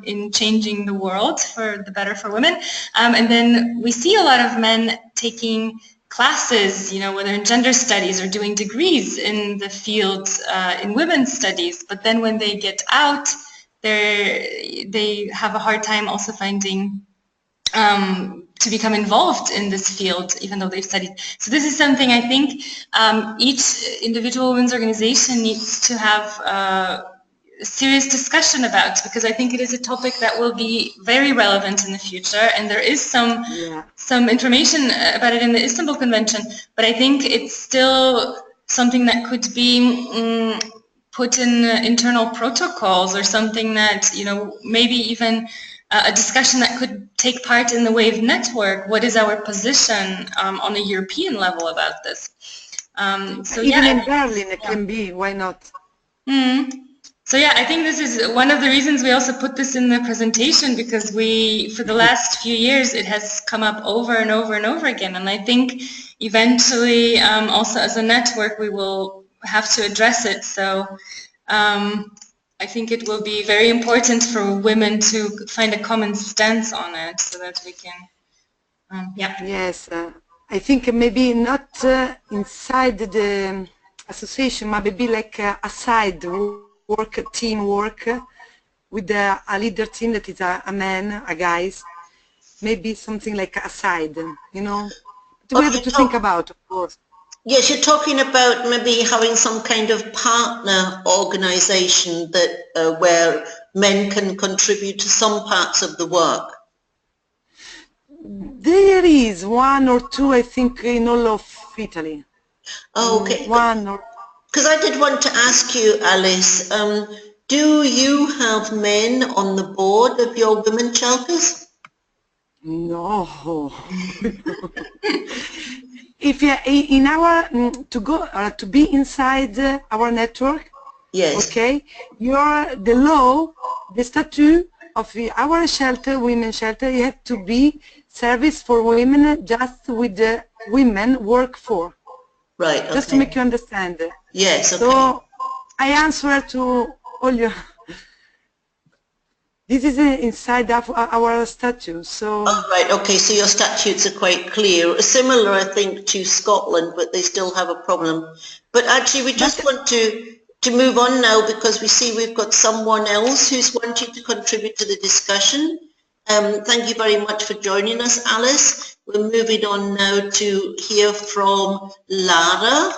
in changing the world for the better for women. And then we see a lot of men taking classes, you know, whether in gender studies or doing degrees in the field in women's studies, but then when they get out, they have a hard time also finding to become involved in this field, even though they've studied. So this is something I think each individual women's organization needs to have a serious discussion about, because I think it is a topic that will be very relevant in the future, and there is some information about it in the Istanbul Convention, but I think it's still something that could be put in internal protocols or something that, you know, maybe even a discussion that could take part in the WAVE network. What is our position on a European level about this? So even yeah, in Berlin it can be, why not? So yeah, I think this is one of the reasons we also put this in the presentation, because for the last few years, it has come up over and over and over again. And I think eventually, also as a network, we will have to address it. So I think it will be very important for women to find a common stance on it so that we can, yeah. Yes, I think maybe not inside the association, but maybe like a side work, teamwork with a leader team that is a man, a guys, maybe something like a side, you know, to be able to think about, of course. Yes, you're talking about maybe having some kind of partner organization that where men can contribute to some parts of the work. There is one or two, I think, in all of Italy. Oh, okay. One or... Because I did want to ask you, Alice, do you have men on the board of your women shelters? No. If you in our to be inside our network, yes, okay, the law, the statute of our shelter, women shelter, you have to be service for women just with the women work for. Right. Okay. Just to make you understand. Yes. Okay. So I answer to all your. This is inside of our statute, so... Oh, right, okay, so your statutes are quite clear. Similar, I think, to Scotland, but they still have a problem. But actually, we just want to move on now because we see we've got someone else who's wanting to contribute to the discussion. Thank you very much for joining us, Alice. We're moving on now to hear from Lara.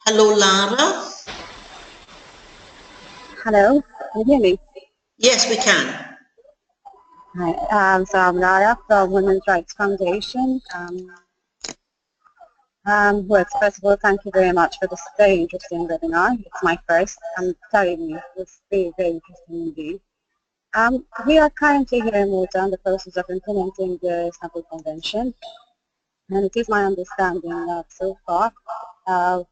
Hello, Lara. Hello, can you hear me? Yes, we can. Hi, so I'm Lara from Women's Rights Foundation. Well, first of all, thank you very much for this very interesting webinar. It's my first. I'm telling you, it was very, very interesting indeed. We are currently here in Malta in the process of implementing the Istanbul Convention. And it is my understanding that so far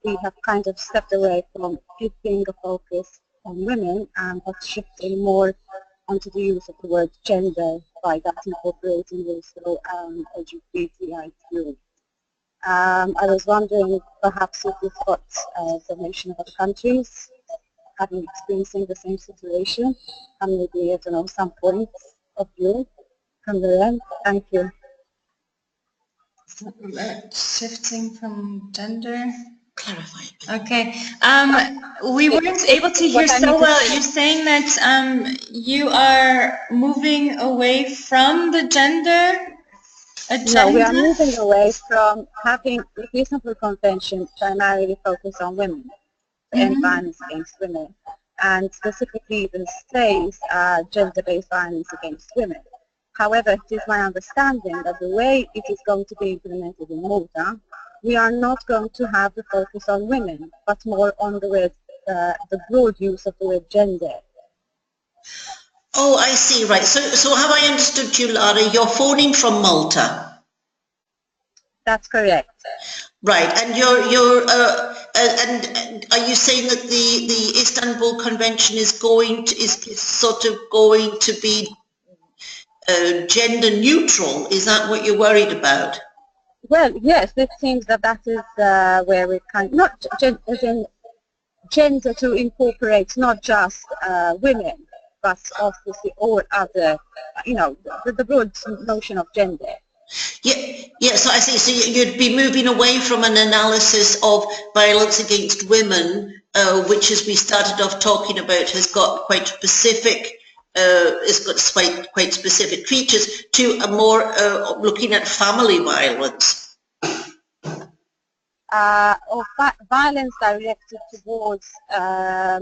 we have kind of stepped away from keeping a focus on women and but shifting more onto the use of the word gender by that incorporating also LGBTIQ. I was wondering perhaps if you've got information of other countries having experiencing the same situation and maybe, I don't know, some points of view from their end. Thank you. Shifting from gender. Clarify. Okay. We weren't able to hear so well. You're saying that you are moving away from the gender agenda? No, we are moving away from having the Istanbul Convention primarily focused on women and violence against women, and specifically even states gender-based violence against women. However, it is my understanding that the way it is going to be implemented in Malta, we are not going to have the focus on women, but more on the broad use of the word gender. Oh, I see, right. So have I understood you, Lara? You're phoning from Malta? That's correct. Right, and and are you saying that the Istanbul Convention is sort of going to be gender neutral? Is that what you're worried about? Well, yes, it seems that is where we can, not as in gender to incorporate not just women, but obviously all other, you know, the broad notion of gender. Yeah, so I see. So you'd be moving away from an analysis of violence against women, which, as we started off talking about, has got quite specific, it's got quite specific features, to a more looking at family violence. Or violence directed towards, I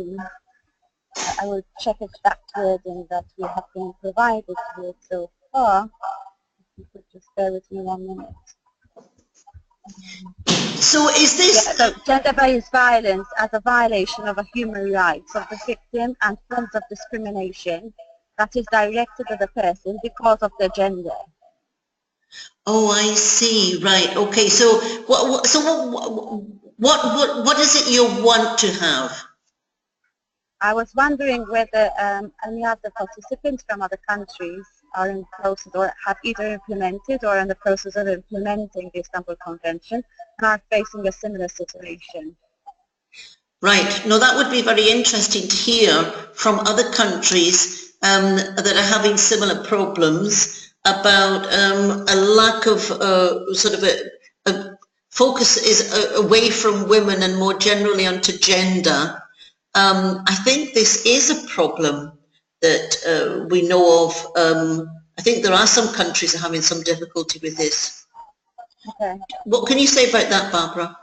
will check that wording that we have been provided with so far. If you could just bear with me 1 minute. So is this... Yeah, so gender-based violence as a violation of the human rights of the victim and forms of discrimination that is directed at the person because of their gender. Oh, I see. Right. Okay. So what is it you want to have? I was wondering whether any of the participants from other countries are in the process or have either implemented or in the process of implementing the Istanbul Convention and are facing a similar situation. Right. No, that would be very interesting to hear from other countries that are having similar problems about a lack of sort of a focus is away from women and more generally onto gender. I think this is a problem that we know of. I think there are some countries that are having some difficulty with this. Okay. What can you say about that, Barbara?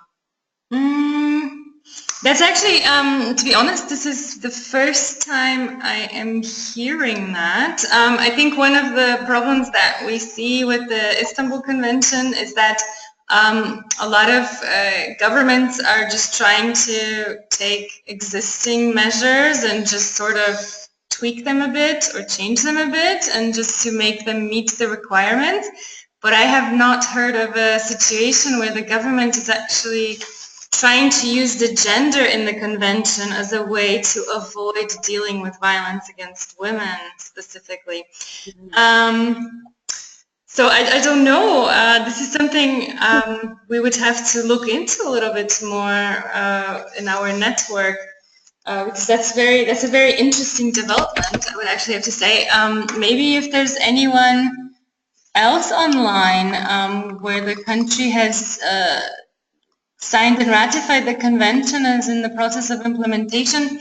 That's actually, to be honest, this is the first time I am hearing that. I think one of the problems that we see with the Istanbul Convention is that a lot of governments are just trying to take existing measures and just sort of tweak them a bit or change them a bit and just to make them meet the requirements. But I have not heard of a situation where the government is actually trying to use the gender in the convention as a way to avoid dealing with violence against women specifically. So I don't know. This is something we would have to look into a little bit more in our network, because that's a very interesting development, I would actually have to say. Maybe if there's anyone else online where the country has signed and ratified the convention as in the process of implementation,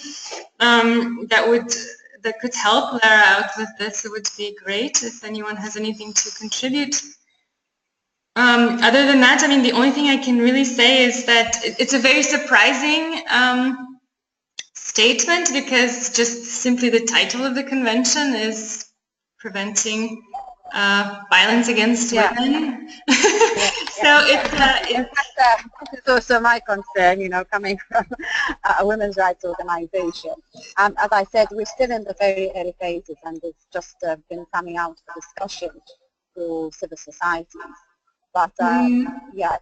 that could help Lara out with this, it would be great if anyone has anything to contribute. Other than that, I mean, the only thing I can really say is that it's a very surprising statement, because just simply the title of the convention is preventing violence against women. So this is also my concern, you know, coming from a women's rights organization. As I said, we're still in the very early phases, and it's just been coming out for discussion through civil societies. But yeah,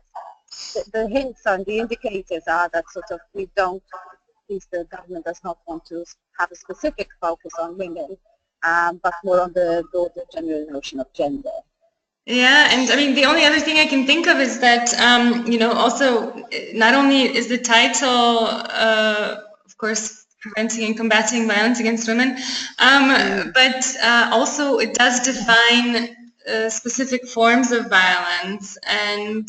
the hints and the indicators are that sort of we don't, at least the government does not want to have a specific focus on women, but more on the broader general notion of gender. Yeah, and I mean, the only other thing I can think of is that, you know, also, not only is the title, of course, preventing and combating violence against women, but also it does define specific forms of violence, and,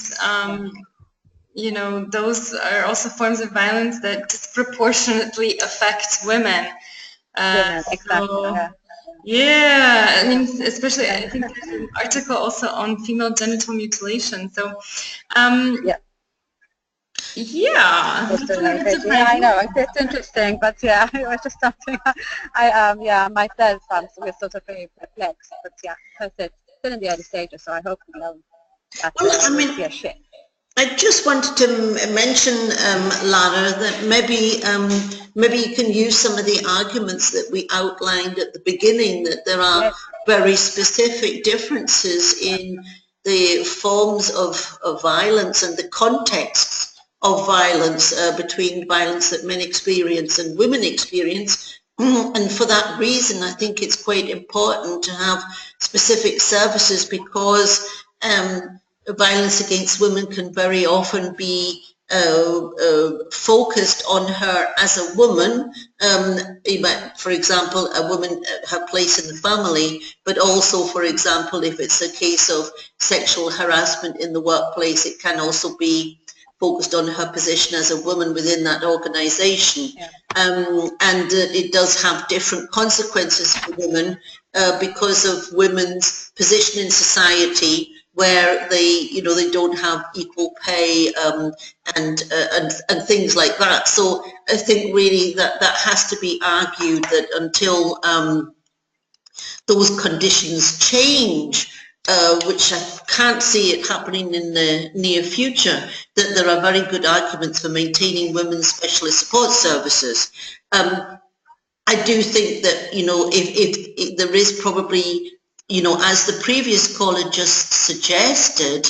you know, those are also forms of violence that disproportionately affect women. Exactly. So, yeah, I mean, especially, I think there's an article also on female genital mutilation. So, yeah. I know, it's interesting, but yeah, it was just something yeah, myself, we're sort of very perplexed, but yeah, as I said, still in the early stages, so I hope, you know, that be a shift. I just wanted to mention, Lara, that maybe you can use some of the arguments that we outlined at the beginning, that there are very specific differences in the forms of violence and the contexts of violence between violence that men experience and women experience. And for that reason, I think it's quite important to have specific services, because violence against women can very often be focused on her as a woman, for example, a woman, her place in the family, but also, for example, if it's a case of sexual harassment in the workplace, it can also be focused on her position as a woman within that organization. And it does have different consequences for women because of women's position in society, where they don't have equal pay and things like that. So I think really that has to be argued, that until those conditions change, which I can't see it happening in the near future, that there are very good arguments for maintaining women's specialist support services. I do think that, you know, if there is probably, you know, as the previous caller just suggested,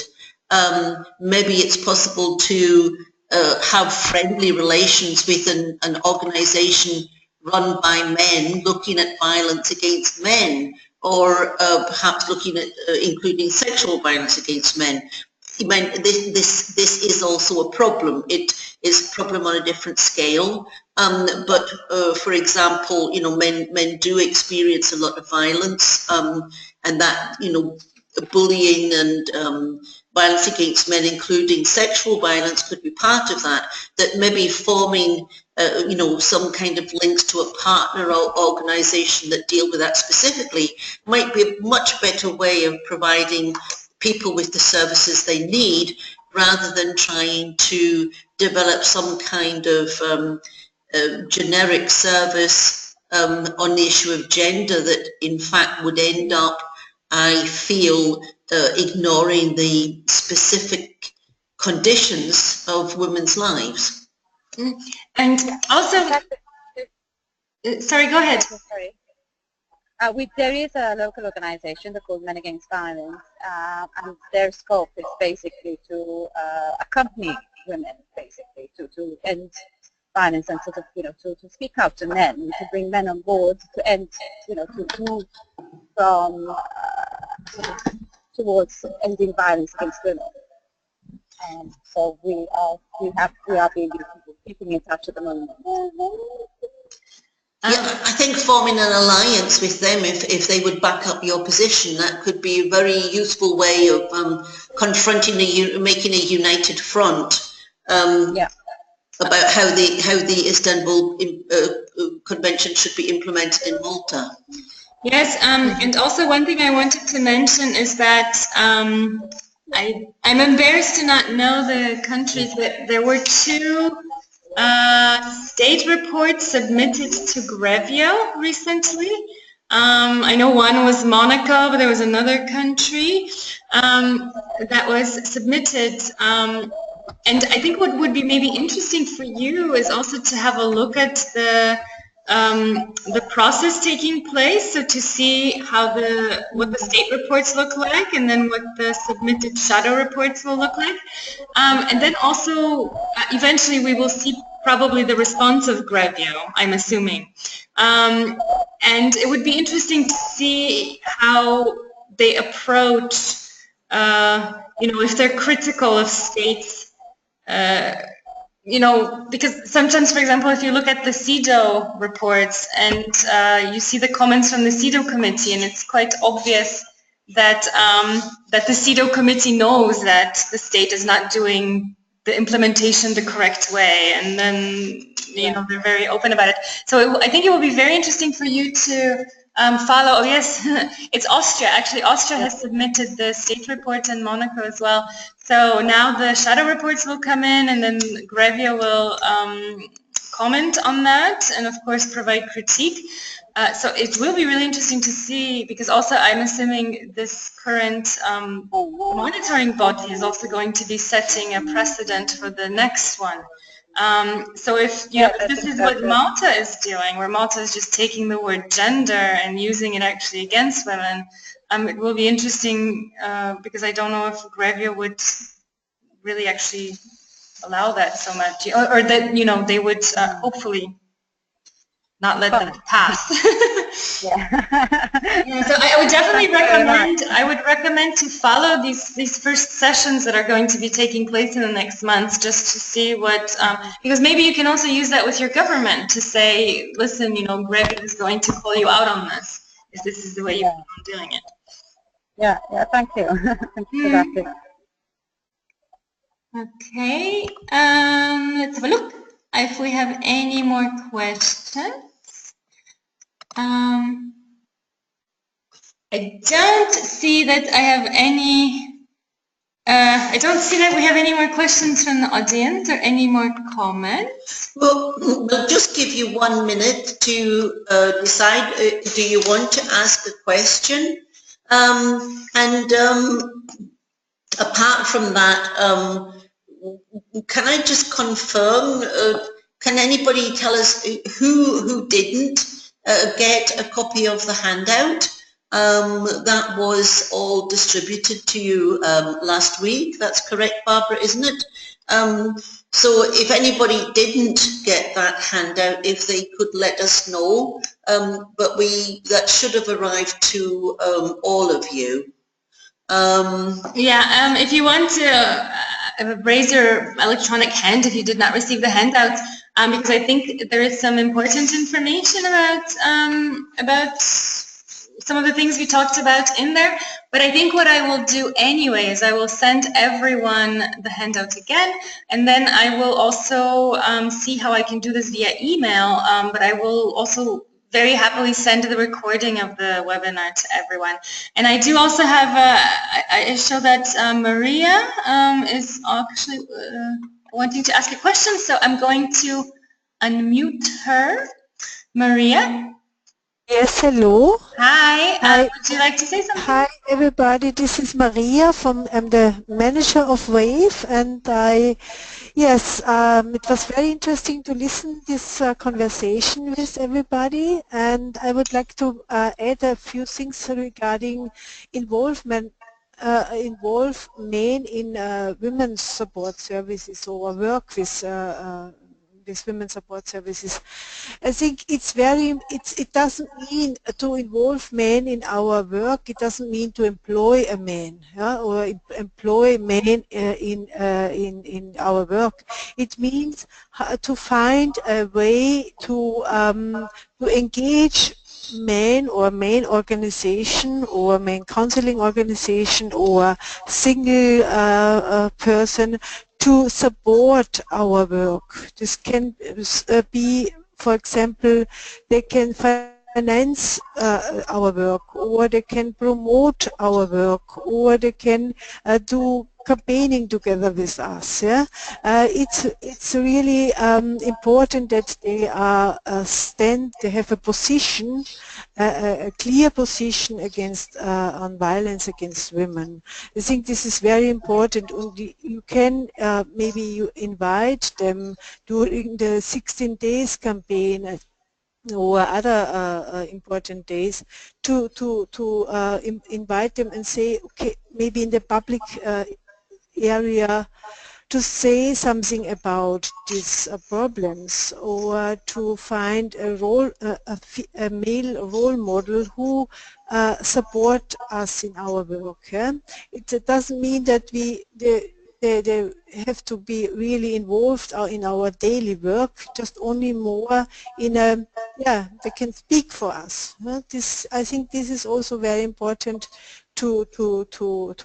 maybe it's possible to have friendly relations with an organisation run by men looking at violence against men, or perhaps looking at including sexual violence against men. I mean, this is also a problem. It is a problem on a different scale. But for example, you know, men do experience a lot of violence, and that, you know, bullying and violence against men, including sexual violence, could be part of that. That maybe forming, you know, some kind of links to a partner or organisation that deal with that specifically might be a much better way of providing people with the services they need, rather than trying to develop some kind of generic service on the issue of gender that in fact would end up, I feel, ignoring the specific conditions of women's lives. And also, sorry, go ahead. Sorry. There is a local organisation, they're called Men Against Violence, and their scope is basically to accompany women, basically, to end violence and sort of, you know, to speak out to men, to bring men on board, to end, you know, to move from towards ending violence against women. So we are keeping in touch at the moment. Yeah, I think forming an alliance with them, if they would back up your position, that could be a very useful way of confronting making a united front. Yeah. About how the Istanbul Convention should be implemented in Malta. Yes, and also one thing I wanted to mention is that I'm embarrassed to not know the countries, but there were 2 state reports submitted to Grevio recently. I know one was Monaco, but there was another country that was submitted. And I think what would be maybe interesting for you is also to have a look at the process taking place, so to see how what the state reports look like, and then what the submitted shadow reports will look like, and then also eventually we will see probably the response of Grevio, I'm assuming, and it would be interesting to see how they approach, you know, if they're critical of states. You know, because sometimes, for example, if you look at the CEDAW reports and you see the comments from the CEDAW committee, and it's quite obvious that that the CEDAW committee knows that the state is not doing the implementation the correct way, and then, you know, they're very open about it. So I think it will be very interesting for you to follow. Oh yes, it's Austria. Actually, Austria has submitted the state report in Monaco as well. So now the shadow reports will come in, and then Grevio will comment on that, and of course provide critique. So it will be really interesting to see, because also I'm assuming this current monitoring body is also going to be setting a precedent for the next one. So if you know, this is what Malta is doing, where Malta is just taking the word gender and using it actually against women, it will be interesting because I don't know if Grevio would really actually allow that so much, or that, you know, they would hopefully not let that pass. Yeah. Yeah, so I would definitely recommend. I would recommend to follow these first sessions that are going to be taking place in the next months, just to see what. Because maybe you can also use that with your government to say, listen, you know, Greg is going to call you out on this. If this is the way you're doing it. Yeah. Thank you. Thank you for that too. Okay. Let's have a look if we have any more questions. I don't see that I have any. I don't see that we have any more questions from the audience or any more comments. Well, we'll just give you 1 minute to decide. Do you want to ask a question? And apart from that, can I just confirm, can anybody tell us who didn't get a copy of the handout? That was all distributed to you last week. That's correct, Barbara, isn't it? So if anybody didn't get that handout, if they could let us know, but that should have arrived to all of you. If you want to raise your electronic hand if you did not receive the handouts, because I think there is some important information about some of the things we talked about in there. But I think what I will do anyway is I will send everyone the handout again, and then I will also see how I can do this via email, but I will also very happily send the recording of the webinar to everyone. And I do also have, I show that Maria is actually wanting to ask a question, so I'm going to unmute her. Maria? Yes, hello. Hi, Hi. would you like to say something? Hi everybody, this is Maria I'm the manager of WAVE, and it was very interesting to listen this conversation with everybody, and I would like to add a few things regarding involve men in women's support services or work with women's support services. I think it doesn't mean to involve men in our work. It doesn't mean to employ a man, or employ men in our work. It means to find a way to engage men or main organization or main counseling organization or single person to support our work. This can be, for example, they can finance our work, or they can promote our work, or they can do campaigning together with us. Yeah, it's really important that they they have a position, a clear position against on violence against women. I think this is very important, and you can maybe you invite them during the 16 days campaign or other important days to invite them and say, okay, maybe in the public area, to say something about these problems, or to find a male role model who support us in our work. Yeah? It doesn't mean that they have to be really involved in our daily work, just only more in a, they can speak for us. I think this is also very important to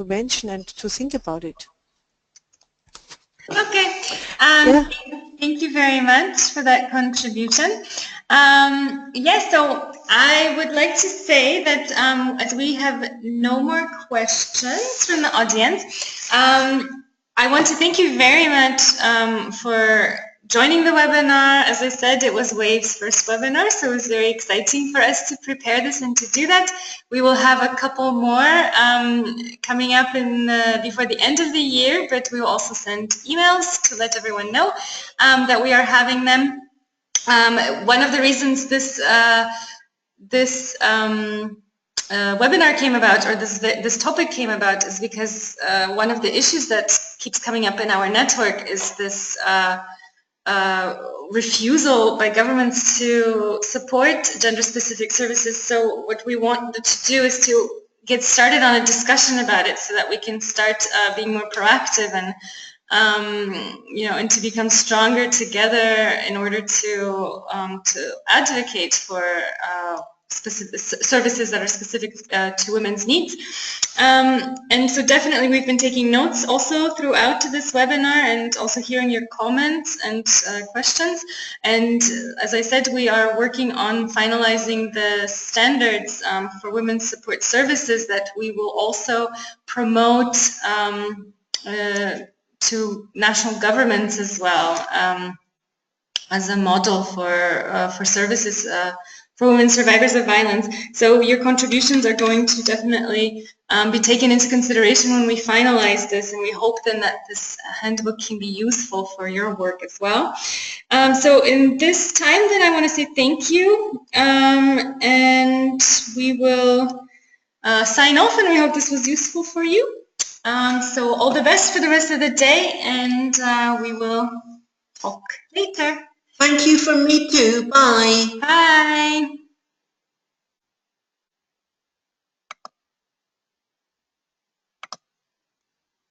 mention and to think about it. Okay, thank you very much for that contribution. So I would like to say that as we have no more questions from the audience, I want to thank you very much for joining the webinar. As I said, it was WAVE's first webinar, so it was very exciting for us to prepare this and to do that. We will have a couple more coming up before the end of the year, but we will also send emails to let everyone know that we are having them. One of the reasons this webinar came about, or this topic came about, is because one of the issues that keeps coming up in our network is this refusal by governments to support gender-specific services. So what we wanted to do is to get started on a discussion about it, so that we can start being more proactive and and to become stronger together in order to advocate for specific services that are specific to women's needs. And so definitely we've been taking notes also throughout this webinar, and also hearing your comments and questions. And as I said, we are working on finalizing the standards for women's support services that we will also promote to national governments as well, as a model for services for women survivors of violence. So your contributions are going to definitely be taken into consideration when we finalize this, and we hope then that this handbook can be useful for your work as well. So in this time then I want to say thank you, and we will sign off, and we hope this was useful for you. So all the best for the rest of the day, and we will talk later. Thank you from me too. Bye. Bye.